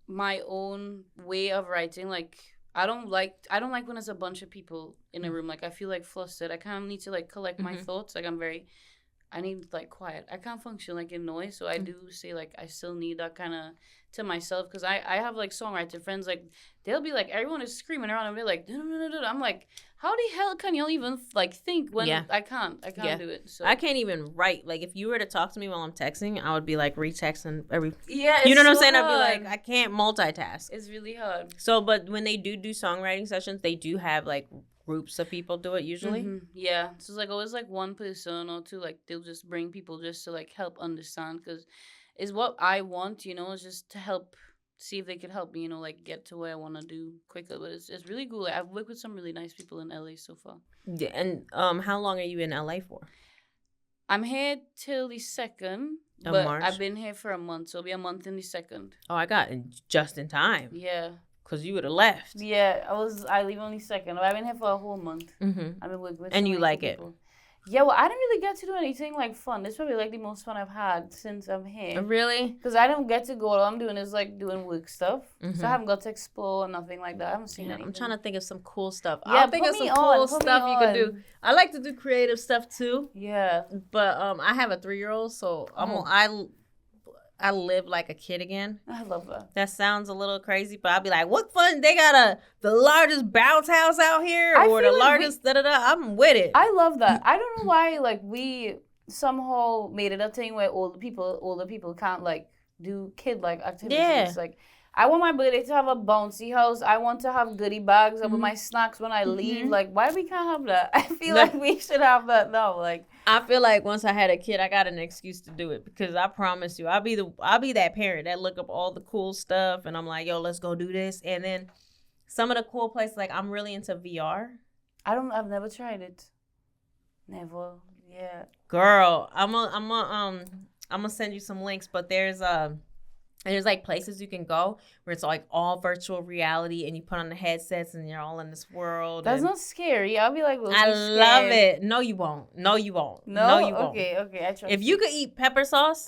my own way of writing. Like I don't like when there's a bunch of people in a room. Like I feel like flustered. I kind of need to like collect my thoughts. Like I need like quiet. I can't function like in noise. So I do say like I still need that kind of to myself because I have like songwriter friends like they'll be like everyone is screaming around and be like I'm like how the hell can y'all even like think when I can't do it. So I can't even write. Like if you were to talk to me while I'm texting, I would be like retexting every. Yeah, you know what I'm saying? Hard. I'd be like I can't multitask. It's really hard. So, but when they do songwriting sessions, they do have like groups of people do it usually. Yeah, so it's like always like one person or two. Like they'll just bring people just to like help understand because it's what I want. You know, it's just to help. See if they could help me, you know, like get to where I want to do quicker. But it's really cool. Like, I've worked with some really nice people in LA so far. Yeah, and how long are you in LA for? I'm here till the 2nd, but March? I've been here for a month, so it'll be a month in the 2nd. Oh, I got just in time. Yeah. Because you would have left. Yeah, I leave on the 2nd. I've been here for a whole month. I've been working with and you like people. It? Yeah, well, I didn't really get to do anything, like, fun. This is probably, like, the most fun I've had since I'm here. Really? Because I don't get to go. All I'm doing is, like, doing work stuff. So I haven't got to explore or nothing like that. I haven't seen anything. I'm trying to think of some cool stuff. Yeah, I'll think of some cool stuff you can do. I like to do creative stuff, too. Yeah. But I have a 3-year-old, so I live like a kid again. I love that. That sounds a little crazy, but I'll be like, what fun. They got the largest bounce house out here or the largest da-da-da. I'm with it. I love that. I don't know why, like, we somehow made it a thing where older people can't, like, do kid-like activities. Yeah. Like, I want my birthday to have a bouncy house. I want to have goodie bags with my snacks when I leave. Like, why we can't have that? I feel like we should have that now. Like, I feel like once I had a kid, I got an excuse to do it because I promise you, I'll be that parent that look up all the cool stuff and I'm like, yo, let's go do this. And then some of the cool places, like I'm really into VR. I've never tried it. Never. Yeah. Girl, I'm gonna send you some links, but there's like places you can go where it's like all virtual reality and you put on the headsets and you're all in this world. That's not scary. I'll be like, I love it. No, you won't. No, you won't. No, you won't. Okay. I trust if you could eat pepper sauce.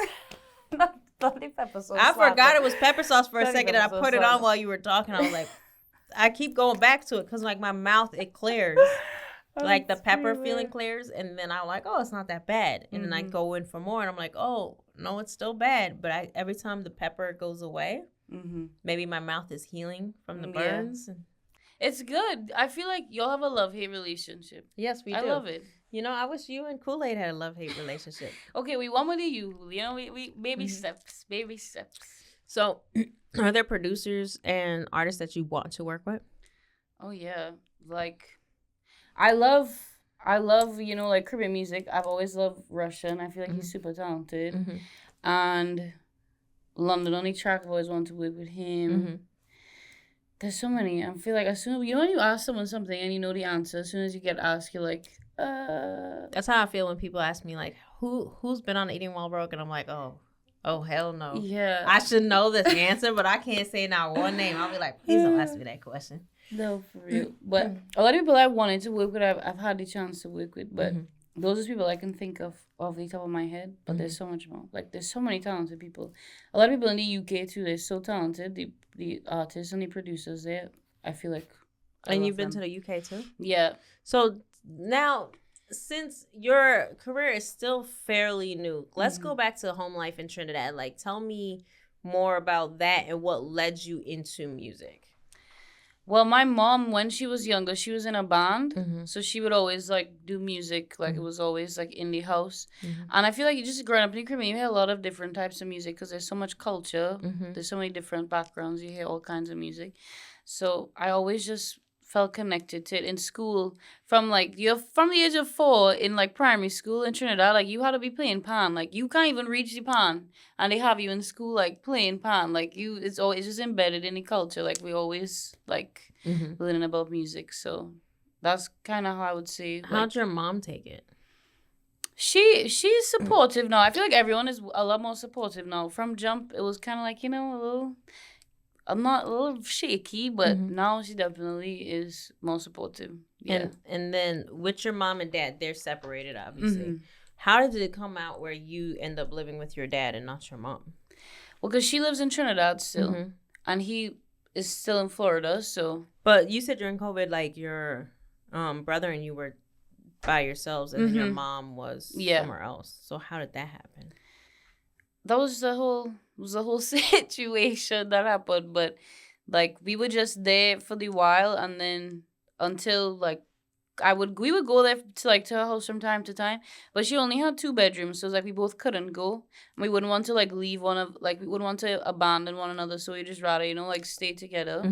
Bloody pepper sauce. I forgot it was pepper sauce for a second and I put it on while you were talking. I was like, I keep going back to it because like my mouth, it clears. Like the pepper feeling clears, and then I'm like, oh, it's not that bad. And then I go in for more, and I'm like, oh, no, it's still bad. But every time the pepper goes away, maybe my mouth is healing from the burns. Yeah. It's good. I feel like y'all have a love-hate relationship. Yes, we do. I love it. You know, I wish you and Kool-Aid had a love-hate relationship. Okay, we want with you. You know, we baby steps, baby steps. So, are there producers and artists that you want to work with? Oh yeah, like. I love, you know, like Caribbean music. I've always loved Russian. I feel like he's super talented. And London Only Track, I've always wanted to work with him. There's so many. I feel like as soon as, you know, when you ask someone something and you know the answer, as soon as you get asked, you're like, That's how I feel when people ask me, like, who's been on Eating While Broke? And I'm like, oh, hell no. Yeah. I should know this answer, but I can't say not one name. I'll be like, please don't ask me that question. No, for real. But a lot of people I wanted to work with, I've had the chance to work with, but those are people I can think of off the top of my head. But there's so much more. Like, there's so many talented people. A lot of people in the UK, too, they're so talented. The artists and the producers there, I feel like And you've been to the UK, too? Yeah. So, now, since your career is still fairly new, let's go back to home life in Trinidad. Like, tell me more about that and what led you into music. Well, my mom, when she was younger, she was in a band. So she would always, like, do music. Like, it was always, like, in the house. And I feel like just growing up in the Caribbean, you hear a lot of different types of music because there's so much culture. There's so many different backgrounds. You hear all kinds of music. So I always just felt connected to it in school. From the age of 4 in, like, primary school in Trinidad, like, you had to be playing pan. Like, you can't even reach the pan. And they have you in school, like, playing pan. Like, it's just embedded in the culture. Like, we always, like, learning about music. So that's kind of how I would say. Like, how'd your mom take it? She's supportive now. I feel like everyone is a lot more supportive now. From jump, it was kind of like, you know, a little shaky, but now she definitely is more supportive. Yeah. And then with your mom and dad, they're separated, obviously. How did it come out where you end up living with your dad and not your mom? Well, because she lives in Trinidad still, and he is still in Florida, so. But you said during COVID, like, your brother and you were by yourselves, and then your mom was somewhere else. So how did that happen? That was the whole situation that happened, but like we were just there for the while, and then until like we would go there to her house from time to time, but she only had 2 bedrooms, so it was like we both couldn't go, and we wouldn't want to like leave we wouldn't want to abandon one another, so we just rather like stay together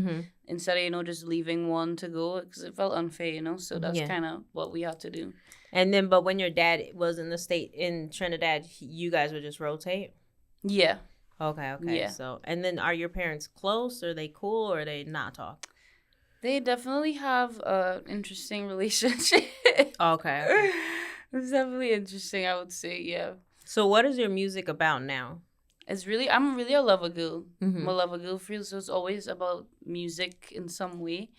instead of just leaving one to go, because it felt unfair, so that's kind of what we had to do. And then, but when your dad was in Trinidad, you guys would just rotate? Yeah. Okay. Yeah. So, and then are your parents close? Are they cool, or they not talk? They definitely have an interesting relationship. Okay. It's definitely interesting, I would say, yeah. So what is your music about now? I'm really a lover girl. I'm a lover girl for real, so it's always about music in some way.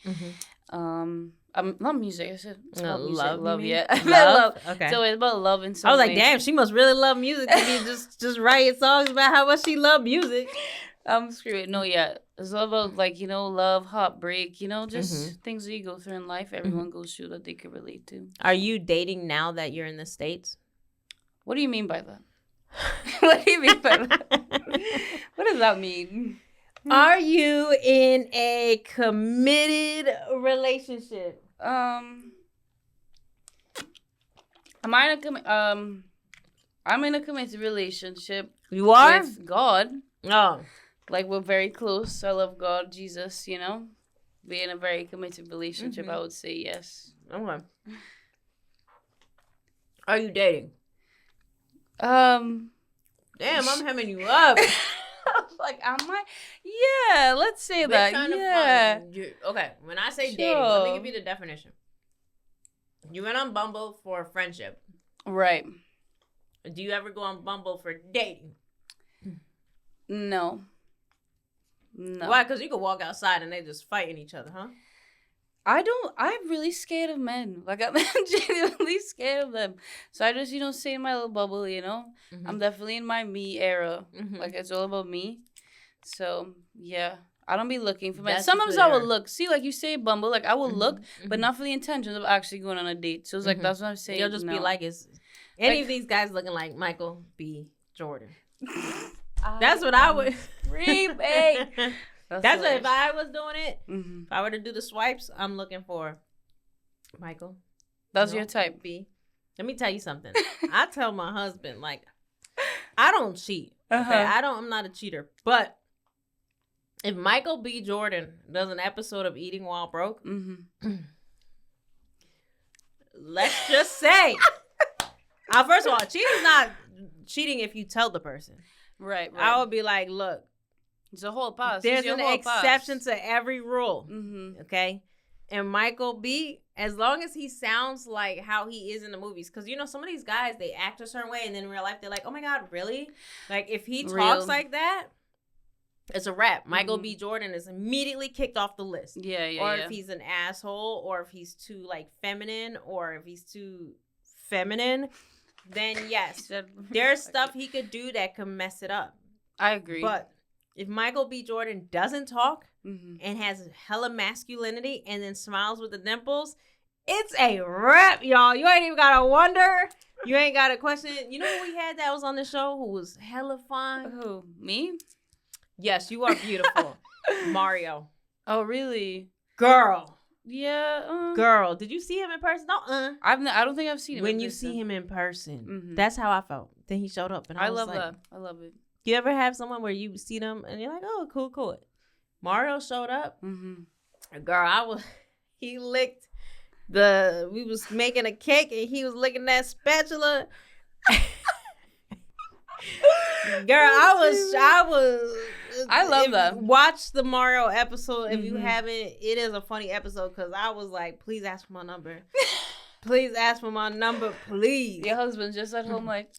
Not music. I said it's about music. Love. Yeah, love. Okay. So it's about love in some way. I was like, damn, she must really love music to be just writing songs about how much she love music. I'm screwed. No, yeah, it's all about love, heartbreak. Just things that you go through in life. Everyone goes through that they can relate to. Are you dating now that you're in the States? What do you mean by that? What do you mean by that? What does that mean? Are you in a committed relationship? I'm in a committed relationship. You are? With God. Oh. Like, we're very close. I love God, Jesus, We're in a very committed relationship, I would say, yes. Okay. Are you dating? Damn, I'm hemming you up. I was like, am I? Yeah, let's say that. Kind yeah. of fun. Okay, when I say dating, let me give you the definition. You went on Bumble for friendship. Right. Do you ever go on Bumble for dating? No. Why? Because you could walk outside and they just fighting each other, huh? I'm really scared of men. Like, I'm genuinely scared of them. So I just, stay in my little bubble, Mm-hmm. I'm definitely in my me era. Mm-hmm. Like, it's all about me. So, yeah. I don't be looking for men. Sometimes I will look. See, like you say, Bumble, like, I will look, but not for the intentions of actually going on a date. So, it's like, that's what I'm saying. You'll just be like, is any of these guys looking like Michael B. Jordan? That's what I would. Remake. That's what, if I was doing it, if I were to do the swipes, I'm looking for Michael. That's your type. B. Let me tell you something. I tell my husband, like, I don't cheat. Okay? I'm not a cheater. But if Michael B. Jordan does an episode of Eating While Broke, let's just say, first of all, cheating's not cheating if you tell the person. Right. I would be like, look. It's a whole pass. There's an exception to every rule. Mm-hmm. Okay? And Michael B., as long as he sounds like how he is in the movies, because, some of these guys, they act a certain way, and then in real life, they're like, oh my God, really? Like, if he talks like that, it's a wrap. Michael B. Jordan is immediately kicked off the list. Yeah. Or if he's an asshole, or if he's too, like, feminine, or if he's too feminine, then yes, there's stuff he could do that could mess it up. I agree. But if Michael B. Jordan doesn't talk and has hella masculinity and then smiles with the dimples, it's a wrap, y'all. You ain't even got to wonder. You ain't got to question. You know who we had that was on the show who was hella fine? Who? Me? Yes, you are beautiful. Mario. Oh, really? Girl. Yeah. Girl, did you see him in person? No. I don't think I've seen him when you see him in person. That's how I felt. Then he showed up and I love that. I love it. You ever have someone where you see them and you're like, oh, cool. Mario showed up. Girl, he licked we was making a cake and he was licking that spatula. Girl, I love that. Watch the Mario episode if you haven't. It is a funny episode because I was like, please ask for my number. Please ask for my number, please. Your husband's just at home like,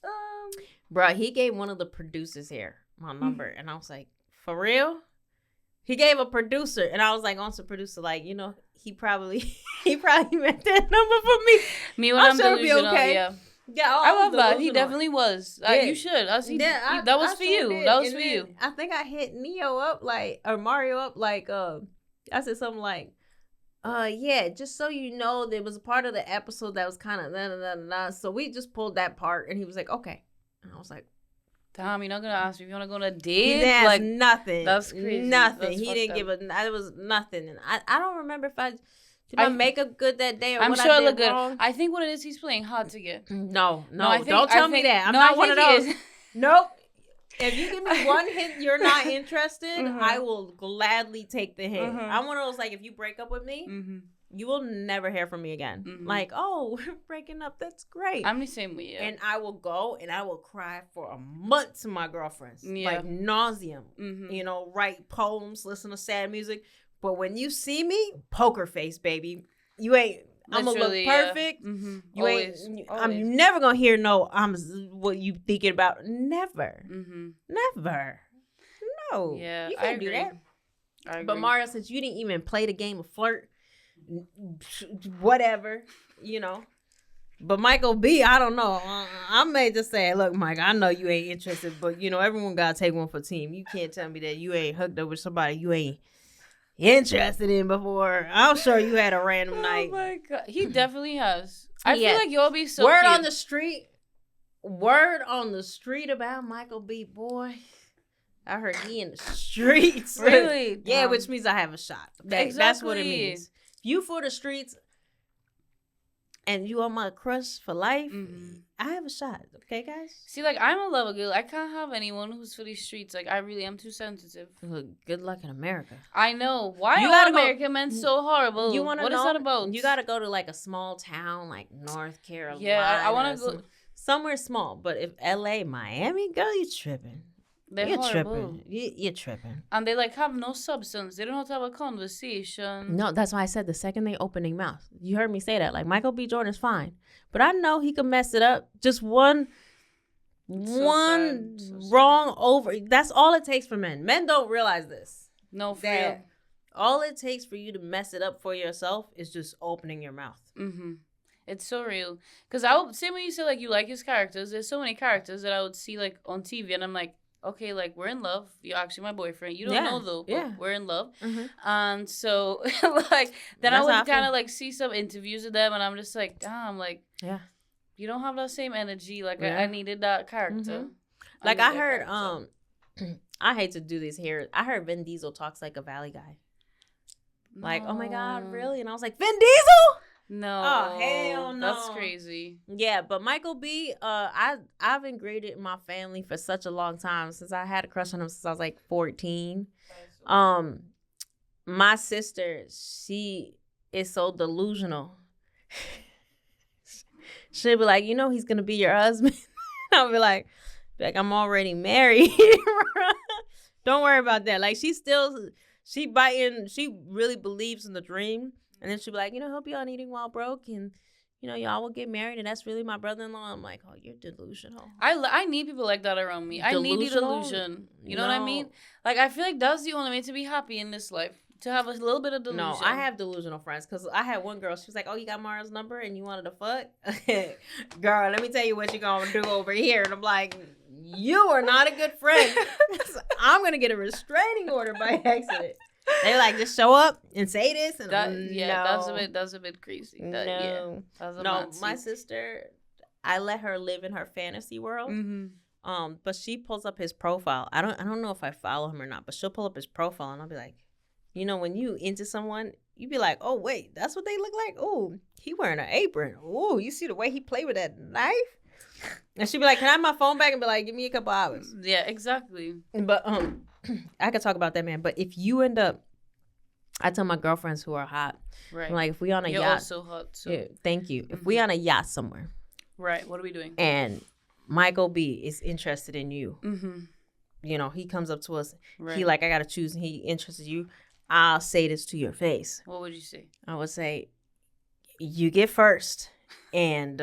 Bruh, he gave one of the producers here my number. And I was like, for real? He gave a producer. And I was like, on some producer, like, he probably meant that number for me. Me when I'm sure delusional, okay. Yeah. Yeah, I love that. He definitely was. Yeah. You should. That was for you. Did. That was for you. I think I hit Neo up or Mario up I said something like, yeah, just so you know, there was a part of the episode that was kind of so we just pulled that part, and he was like, okay. And I was like, Tom, you're not gonna ask me if you want to go on a date? He didn't ask nothing. That's crazy. Nothing. That's he didn't give it was nothing. And I don't remember if did I make up good that day or I'm what sure I did look wrong? Good. I think what it is, he's playing hard to get. No, don't tell me that. I'm not one of those. Nope. If you give me one hint you're not interested, I will gladly take the hint. I'm one of those, like, if you break up with me, you will never hear from me again. Like, oh, we're breaking up. That's great. I'm the same way. Yeah. And I will go and I will cry for a month to my girlfriends. Yeah. Like, nauseum. Write poems, listen to sad music. But when you see me, poker face, baby. You ain't. I'm gonna look perfect. Yeah. You always. I'm never gonna hear what you thinking about. Never. Never. No. Yeah. You can't do that. I agree. But Mario, since you didn't even play the game of flirt, whatever, But Michael B., I don't know. I may just say, look, Mike, I know you ain't interested, but everyone gotta take one for team. You can't tell me that you ain't hooked up with somebody you ain't interested in before. I'm sure you had a random night. Oh my God. He definitely has. I feel like you'll be so Word cute. Word on the street about Michael B., boy. I heard he in the streets. Really? Yeah, which means I have a shot. Exactly. That's what it means. If you for the streets and you are my crush for life, I have a shot. Okay, guys? See, like, I'm a lover girl. I can't have anyone who's for these streets. Like, I really am too sensitive. Look, good luck in America. I know. Why are American men so horrible? You want to know? What is that about? You got to go to, like, a small town, like North Carolina. Yeah, I want to go somewhere small. But if L.A., Miami, girl, you tripping. You're horrible. Tripping. You're tripping. And they like have no substance. They don't know how to have a conversation. No, that's why I said the second they open their mouth. You heard me say that. Like Michael B. Jordan's fine, but I know he could mess it up. Just one wrong over. That's all it takes for men. Men don't realize this. No, for real. All it takes for you to mess it up for yourself is just opening your mouth. Mm-hmm. It's so real. Because I would say when you say like you like his characters, there's so many characters that I would see like on TV, and I'm like, okay, like we're in love. You're actually my boyfriend. You don't know though, but we're in love. Mm-hmm. And so like then I would kind of like see some interviews with them, and I'm just like, damn, like you don't have that same energy. Like I needed that character. Mm-hmm. Like I heard, I hate to do this here. I heard Vin Diesel talks like a Valley guy. No. Like, oh my God, really? And I was like, Vin Diesel? No. Oh, hell no. That's crazy. Yeah, but Michael B, I've been graded in my family for such a long time, since I had a crush on him since I was like 14. My sister, she is so delusional. She'll be like, you know he's going to be your husband. I'll be like, I'm already married. Don't worry about that. Like, she really believes in the dream. And then she'll be like, you know, he'll be on Eating While Broke, and, you know, y'all will get married, and that's really my brother-in-law. I'm like, oh, you're delusional. I need people like that around me. Delusional? I need the delusion. You know what I mean? Like, I feel like that's the only way to be happy in this life. To have a little bit of delusion. No, I have delusional friends, because I had one girl. She was like, oh, you got Mara's number and you wanted to fuck? Girl, let me tell you what you're going to do over here. And I'm like, you are not a good friend. I'm going to get a restraining order by accident. They like, just show up and say this. And that's a bit crazy. No, my sister, I let her live in her fantasy world. Mm-hmm. But she pulls up his profile. I don't know if I follow him or not, but she'll pull up his profile, and I'll be like, you know, when you into someone, you be like, oh, wait, that's what they look like? Oh, he wearing an apron. Oh, you see the way he play with that knife? And she'd be like, can I have my phone back? And be like, give me a couple hours. Yeah, exactly. But I could talk about that, man. But if you end up, I tell my girlfriends who are hot, right? I'm like, if we on a yacht. You're also hot, so. Yeah, thank you. Mm-hmm. If we on a yacht somewhere. Right, what are we doing? And Michael B is interested in you. Mm-hmm. You know, he comes up to us. Right. He like, I got to choose, and he interested in you. I'll say this to your face. What would you say? I would say, you get first, and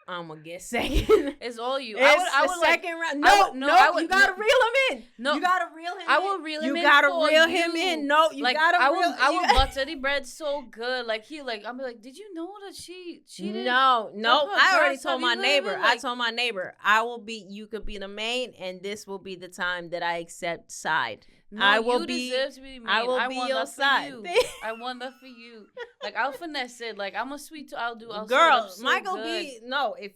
I'm gonna get second. It's all you. I would second round. You gotta reel him in. No, you gotta reel him in. I will reel him in. You gotta reel him in. No, you gotta reel him in. I will butter the bread so good. Like I'll be like, did you know that she did? No. I already told my neighbor. I told my neighbor, you could be the main, and this will be the time that I accept side. No, I will deserve to be the main. I will be your side. I want that for you. Like, I'll finesse it. Like, I'm a sweet. I'll girl, so Michael B. No, if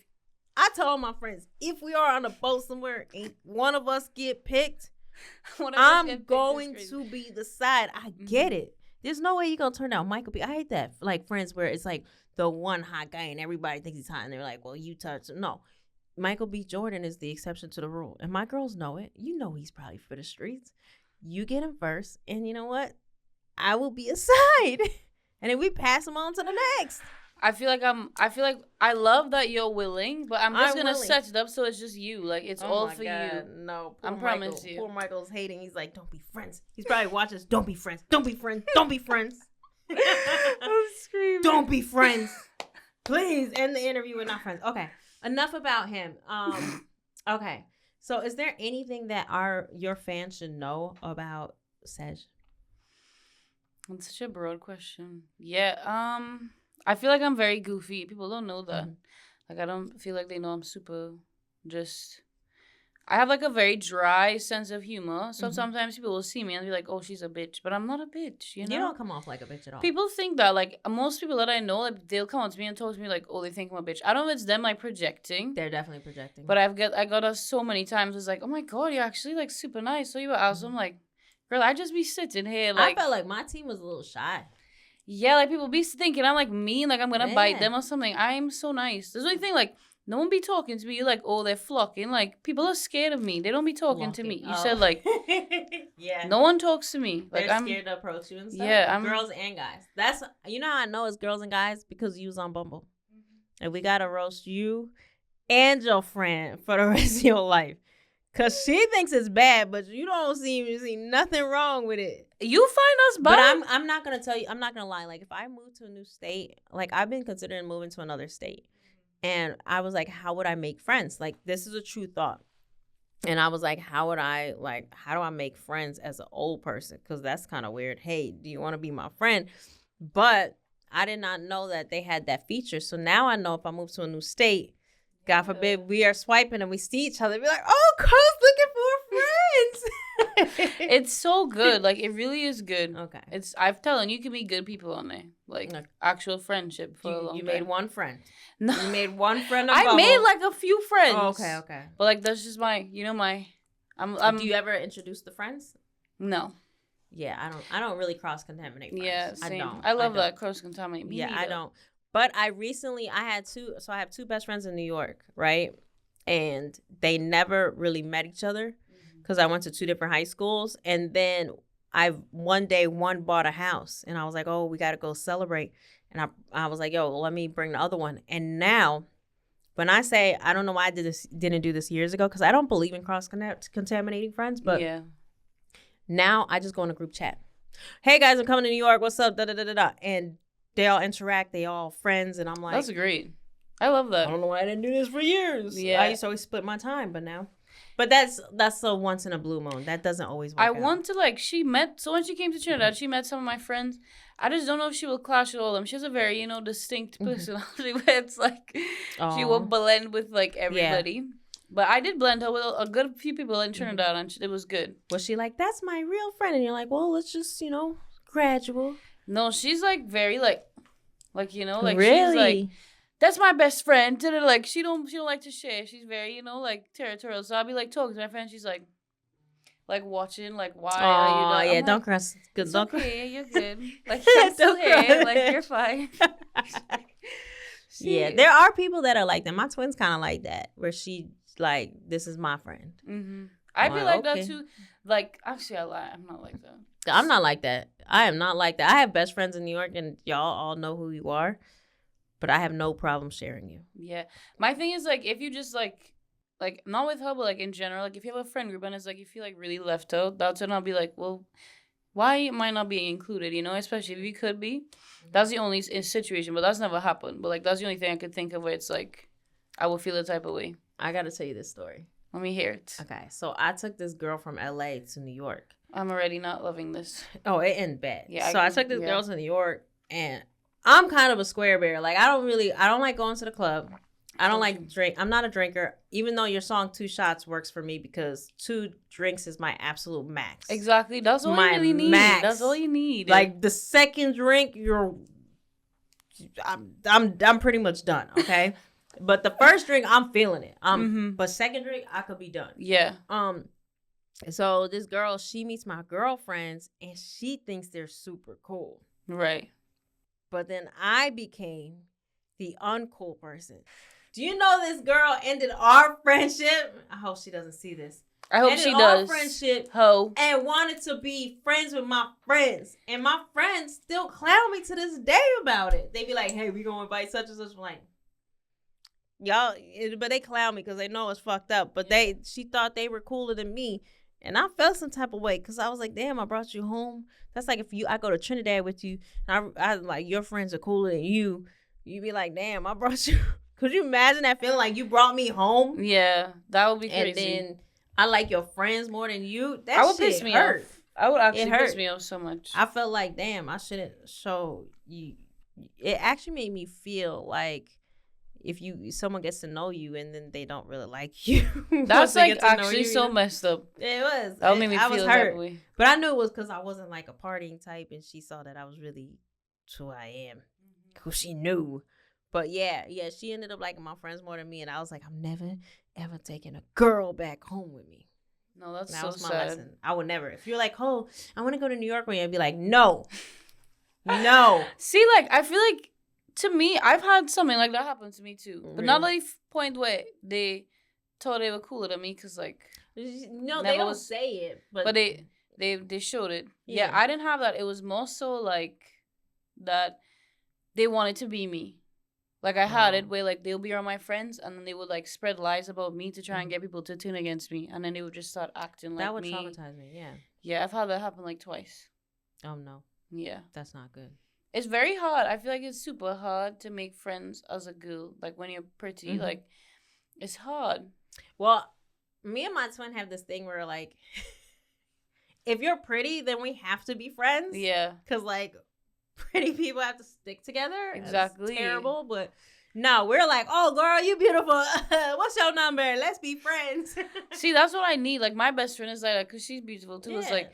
I told my friends, if we are on a boat somewhere and one of us get picked, I'm going to be the side. I get it. There's no way you're gonna turn down Michael B. I hate that. Like, friends where it's like the one hot guy and everybody thinks he's hot, and they're like, well, you touch him. No. Michael B. Jordan is the exception to the rule. And my girls know it. You know he's probably for the streets. You get him first, and you know what? I will be a side. And then we pass him on to the next. I feel like I love that you're willing, but I'm just gonna set it up so it's just you. Like, it's all for you. No, I promise you. Poor Michael's hating. He's like, don't be friends. He's probably watching us. Don't be friends. Don't be friends. Don't be friends. I'm screaming. Don't be friends. Please end the interview with not friends. Okay. Enough about him. Okay. So is there anything that your fans should know about Sej? That's such a broad question. Yeah. I feel like I'm very goofy. People don't know that. Mm-hmm. Like, I don't feel like they know I'm super I have like a very dry sense of humor. So sometimes people will see me and be like, oh, she's a bitch. But I'm not a bitch, you know? You don't come off like a bitch at all. People think that. Like, most people that I know, like, they'll come up to me and talk to me like, oh, they think I'm a bitch. I don't know if it's them, like, projecting. They're definitely projecting. But I got us so many times. It's like, oh, my God, you're actually, like, super nice. So you were out. So I'm like, girl, I just be sitting here. Like, I felt like my team was a little shy. Yeah, like, people be thinking I'm, like, mean. Like, I'm going to bite them or something. I'm so nice. There's the only thing, like, no one be talking to me. You're like, oh, they're flocking. Like, people are scared of me. They don't be talking to me. You said, like, yeah. No one talks to me. Like, I'm scared to approach you and stuff. Yeah, girls and guys. That's, you know how I know it's girls and guys? Because you was on Bumble. And we got to roast you and your friend for the rest of your life. Cause she thinks it's bad, but you don't see nothing wrong with it. You find us bad. But I'm not gonna tell you. I'm not gonna lie. Like if I move to a new state, like I've been considering moving to another state, and I was like, how would I make friends? Like this is a true thought. And I was like, how do I make friends as an old person? Because that's kind of weird. Hey, do you want to be my friend? But I did not know that they had that feature. So now I know if I move to a new state, God forbid, we are swiping and we see each other, be like, oh, Cole's looking for friends. It's so good. Like, it really is good. Okay. I'm telling you, can meet good people on there. Like, actual friendship for a long time. You made one friend. No. You made one friend. I made, like, a few friends. Oh, okay. But, like, that's just my, do you ever introduce the friends? No. Yeah, I don't really cross-contaminate friends. Yeah, same. I don't. I love that cross-contaminate. I don't. But I have two best friends in New York, right? And they never really met each other because I went to two different high schools. And then one bought a house and I was like, oh, we got to go celebrate. And I was like, yo, let me bring the other one. And now when I say, I don't know why I didn't do this years ago because I don't believe in cross-contaminating friends. But now I just go in a group chat. Hey, guys, I'm coming to New York. What's up? Da-da-da-da-da. And they all interact. They all friends. And I'm like. That's great. I love that. I don't know why I didn't do this for years. Yeah. I used to always split my time, but now. But that's a once in a blue moon. That doesn't always work out. Want to, so when she came to Trinidad, she met some of my friends. I just don't know if she will clash with all of them. She has a very, distinct personality where it's like she will blend with, everybody. Yeah. But I did blend her with a good few people in Trinidad, and it was good. Was she like, that's my real friend? And you're like, well, let's just, gradual. No, she's, very, really? She's, like, that's my best friend. She don't like to share. She's very, territorial. So I'll be, talking to my friend. She's, watching, why are you yeah, don't cross. It's okay, you're good. She's still here. You're fine. Yeah, there are people that are like that. My twin's kind of like that, where she, this is my friend. Mm-hmm. I be like that, too. Actually, I lie. I'm not like that. I'm not like that. I am not like that. I have best friends in New York, and y'all all know who you are. But I have no problem sharing you. Yeah. My thing is, if you just, not with her, but, in general, if you have a friend group and it's, you feel, really left out, that's when I'll be like, well, why am I not being included, Especially if you could be. That's the only situation, but that's never happened. But, that's the only thing I could think of where it's, I will feel the type of way. I got to tell you this story. Let me hear it. Okay. So, I took this girl from L.A. to New York. I'm already not loving this. Oh, it ended bad. Yeah. So, I took this girl to New York, and I'm kind of a square bear. I don't like going to the club. I don't like drink. I'm not a drinker, even though your song 2 Shots works for me because 2 drinks is my absolute max. Exactly. That's all you really need. Max. That's all you need. The second drink, I'm pretty much done, okay? But the first drink, I'm feeling it. But second drink, I could be done. Yeah. So this girl, she meets my girlfriends and she thinks they're super cool. Right. But then I became the uncool person. Do you know this girl ended our friendship? I hope she doesn't see this. I hope she does. Our friendship and wanted to be friends with my friends. And my friends still clown me to this day about it. They be like, hey, we gonna invite such and such. I'm like, y'all, but they clown me because they know it's fucked up. But she thought they were cooler than me. And I felt some type of way because I was like, damn, I brought you home. That's like if I go to Trinidad with you, and I like, your friends are cooler than you. You be like, damn, I brought you. Could you imagine that feeling like you brought me home? Yeah, that would be crazy. And then I like your friends more than you. That would piss me off. I would actually piss me off so much. I felt like, damn, I shouldn't show you. It actually made me feel like if someone gets to know you and then they don't really like you. That's actually so messed up. It was. That made me feel that way. But I knew it was because I wasn't like a partying type, and she saw that I was really who I am. Because she knew. But yeah, she ended up liking my friends more than me, and I was like, I'm never ever taking a girl back home with me. No, that was so my sad. lesson. I would never. If you're like, oh, I want to go to New York with you, I'd be like, no. See, I feel like, to me, I've had something like that happen to me too. But not like point where they thought they were cooler than me, because no, they don't say it, but they showed it. Yeah, I didn't have that. It was more so that they wanted to be me. Like, I had it where, like, they'll be around my friends, and then they would, like, spread lies about me to try and get people to turn against me. And then they would just start acting like me. That would traumatize me, yeah. Yeah, I've had that happen, like, twice. Oh, no. Yeah. That's not good. It's very hard. I feel like it's super hard to make friends as a girl. Like, when you're pretty, like, it's hard. Well, me and my twin have this thing where, like, if you're pretty, then we have to be friends. Yeah. Because, like, pretty people have to stick together. Exactly. It's terrible, but no, we're like, oh, girl, you beautiful. What's your number? Let's be friends. See, that's what I need. Like, my best friend is like that because she's beautiful, too. Yeah. It's like,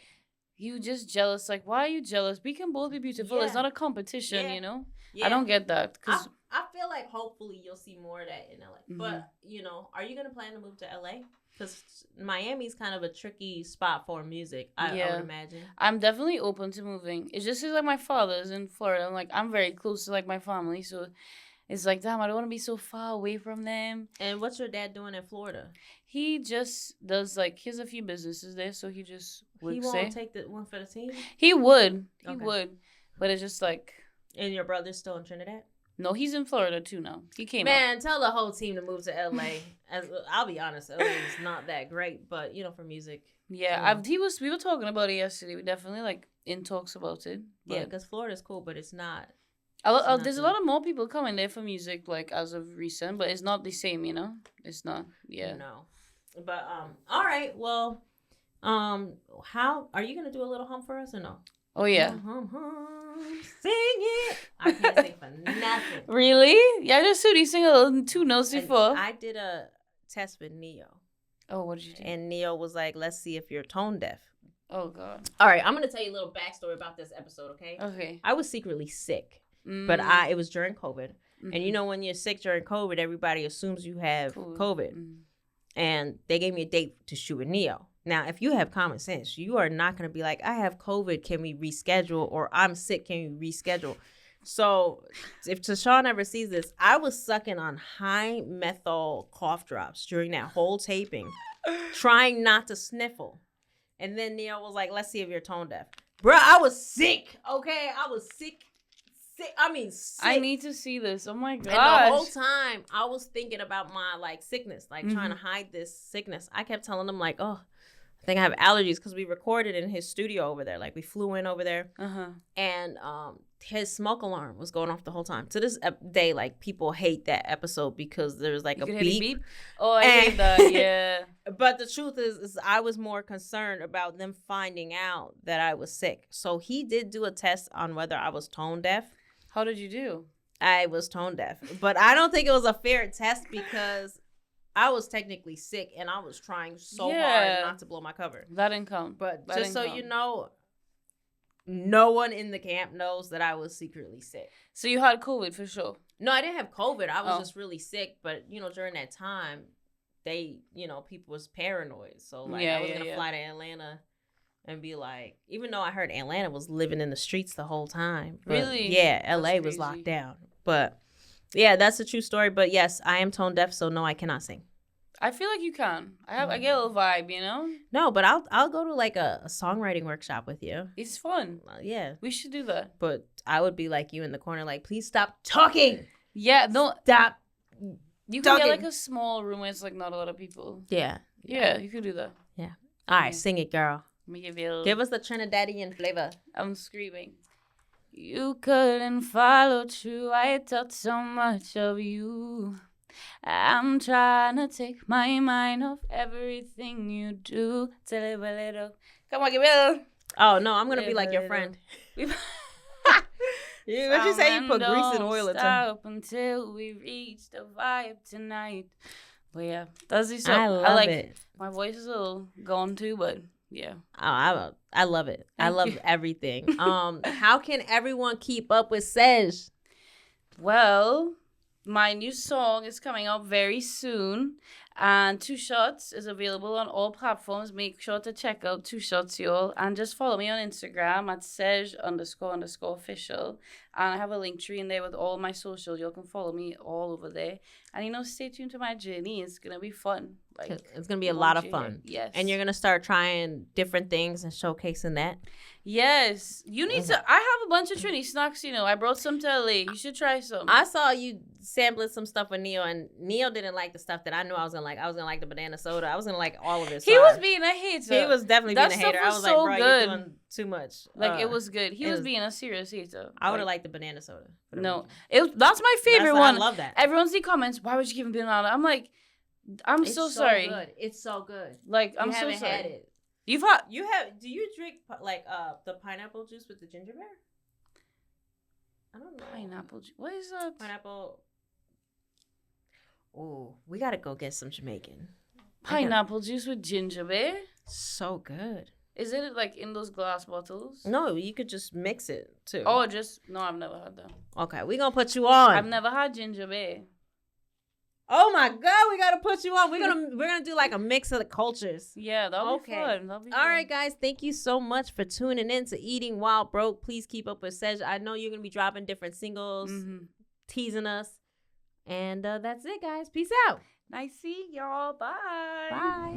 you just jealous. Like, why are you jealous? We can both be beautiful. Yeah. It's not a competition, you know? Yeah. I don't get that. Cause I feel like hopefully you'll see more of that in LA. But, you know, are you going to plan to move to LA? Because Miami's kind of a tricky spot for music, I would imagine. I'm definitely open to moving. It's just like my father's in Florida. I'm like, I'm very close to, like, my family. So it's like, damn, I don't want to be so far away from them. And what's your dad doing in Florida? He just does, like, he has a few businesses there. So he just would He won't take the one for the team? He would. He would. But it's just like. And your brother's still in Trinidad? No, he's in Florida, too, now. He came Man, tell the whole team to move to L.A. I'll be honest, L.A. is not that great, but, you know, for music. Yeah, we were talking about it yesterday. We definitely, like, in talks about it. Yeah, because Florida's cool, but it's not. There's a lot of more people coming there for music, like, as of recent, but it's not the same, you know? It's not, No. But, all right, well, how, are you going to do a little hum for us or no? Oh, yeah. Hum, sing it. I can't sing for nothing. Really? Yeah, just Sudi sing a little 2 notes before. I did a test with Neo. Oh, what did you do? And Neo was like, let's see if you're tone deaf. Oh, God. All right, I'm going to tell you a little backstory about this episode, okay? Okay. I was secretly sick, but it was during COVID. Mm-hmm. And you know, when you're sick during COVID, everybody assumes you have COVID. Mm-hmm. And they gave me a date to shoot with Neo. Now, if you have common sense, you are not going to be like, I have COVID, can we reschedule? Or I'm sick, can we reschedule? So if Tashawn ever sees this, I was sucking on high methyl cough drops during that whole taping, trying not to sniffle. And then Neo was like, let's see if you're tone deaf. Bruh, I was sick, okay? I was sick. I mean, sick. I need to see this. Oh, my God. And the whole time, I was thinking about my, like, sickness, like, trying to hide this sickness. I kept telling him, like, oh, I think I have allergies because we recorded in his studio over there. Like, we flew in over there. And his smoke alarm was going off the whole time. To this day, like, people hate that episode because there's, like, a beep. Oh, I hate that, yeah. But the truth is I was more concerned about them finding out that I was sick. So he did do a test on whether I was tone deaf. How did you do? I was tone deaf. But I don't think it was a fair test because I was technically sick and I was trying so hard not to blow my cover. That didn't count. But just so you know, no one in the camp knows that I was secretly sick. So you had COVID for sure? No, I didn't have COVID. I was just really sick. But, you know, during that time, people was paranoid. So, like, I was going to fly to Atlanta and be like, even though I heard Atlanta was living in the streets the whole time. Really? Yeah, LA was locked down. But, yeah, that's a true story. But, yes, I am tone deaf, so no, I cannot sing. I feel like you can. I get a little vibe, you know? No, but I'll go to, like, a songwriting workshop with you. It's fun. Yeah. We should do that. But I would be like you in the corner, like, please stop talking. Yeah, no. Stop. You can get, like, a small room where it's, like, not a lot of people. Yeah. Yeah, you could do that. Yeah. All right, sing it, girl. Give us the Trinidadian flavor. I'm screaming. You couldn't follow through. I thought so much of you. I'm trying to take my mind off everything you do. Tell it a little. Come on, give it. Oh, no, I'm going to be like your friend. What you say? You put grease and oil into stop until we reach the vibe tonight. But yeah, that's the song. I love it. My voice is a little gone too, but yeah. Oh, I love it. I love everything. How can everyone keep up with Sej? Well, my new song is coming out very soon, and 2 Shots is available on all platforms. Make sure to check out 2 Shots, y'all, and just follow me on Instagram at Sej__official, and I have a link tree in there with all my socials. You can follow me all over there, and stay tuned to my journey. It's gonna be fun. Like, it's gonna be a lot of fun. Yes. And you're gonna start trying different things and showcasing that. Yes. You need to. I have a bunch of Trini snacks. I brought some to LA. You should try some. I saw you sampling some stuff with Neo, and Neo didn't like the stuff that I knew I was gonna like. I was gonna like the banana soda. I was gonna like all of it. He was being a hater. He was definitely being a hater. I was so like, bro, good. you're doing too much. Like, it was good. He was being a serious hater. I would have liked the banana soda. No, that's my favorite one. I love that. Everyone's in comments, why would you give him banana? I'm like, it's so sorry. Good. It's so good. Like, I'm so sorry. Had it. You've had. Do you drink like the pineapple juice with the ginger beer? I don't know. Pineapple juice. What is that? Pineapple. Oh, we gotta go get some Jamaican. Pineapple juice with ginger beer? So good. Is it like in those glass bottles? No, you could just mix it too. Oh, no, I've never had that. Okay, we're gonna put you on. I've never had ginger beer. Oh my God, we gotta put you on. We're gonna do like a mix of the cultures. Yeah, that'll be fun. All right, guys, thank you so much for tuning in to Eating While Broke. Please keep up with Sej. I know you're gonna be dropping different singles, teasing us, and that's it, guys. Peace out. Nice seeing y'all. Bye. Bye.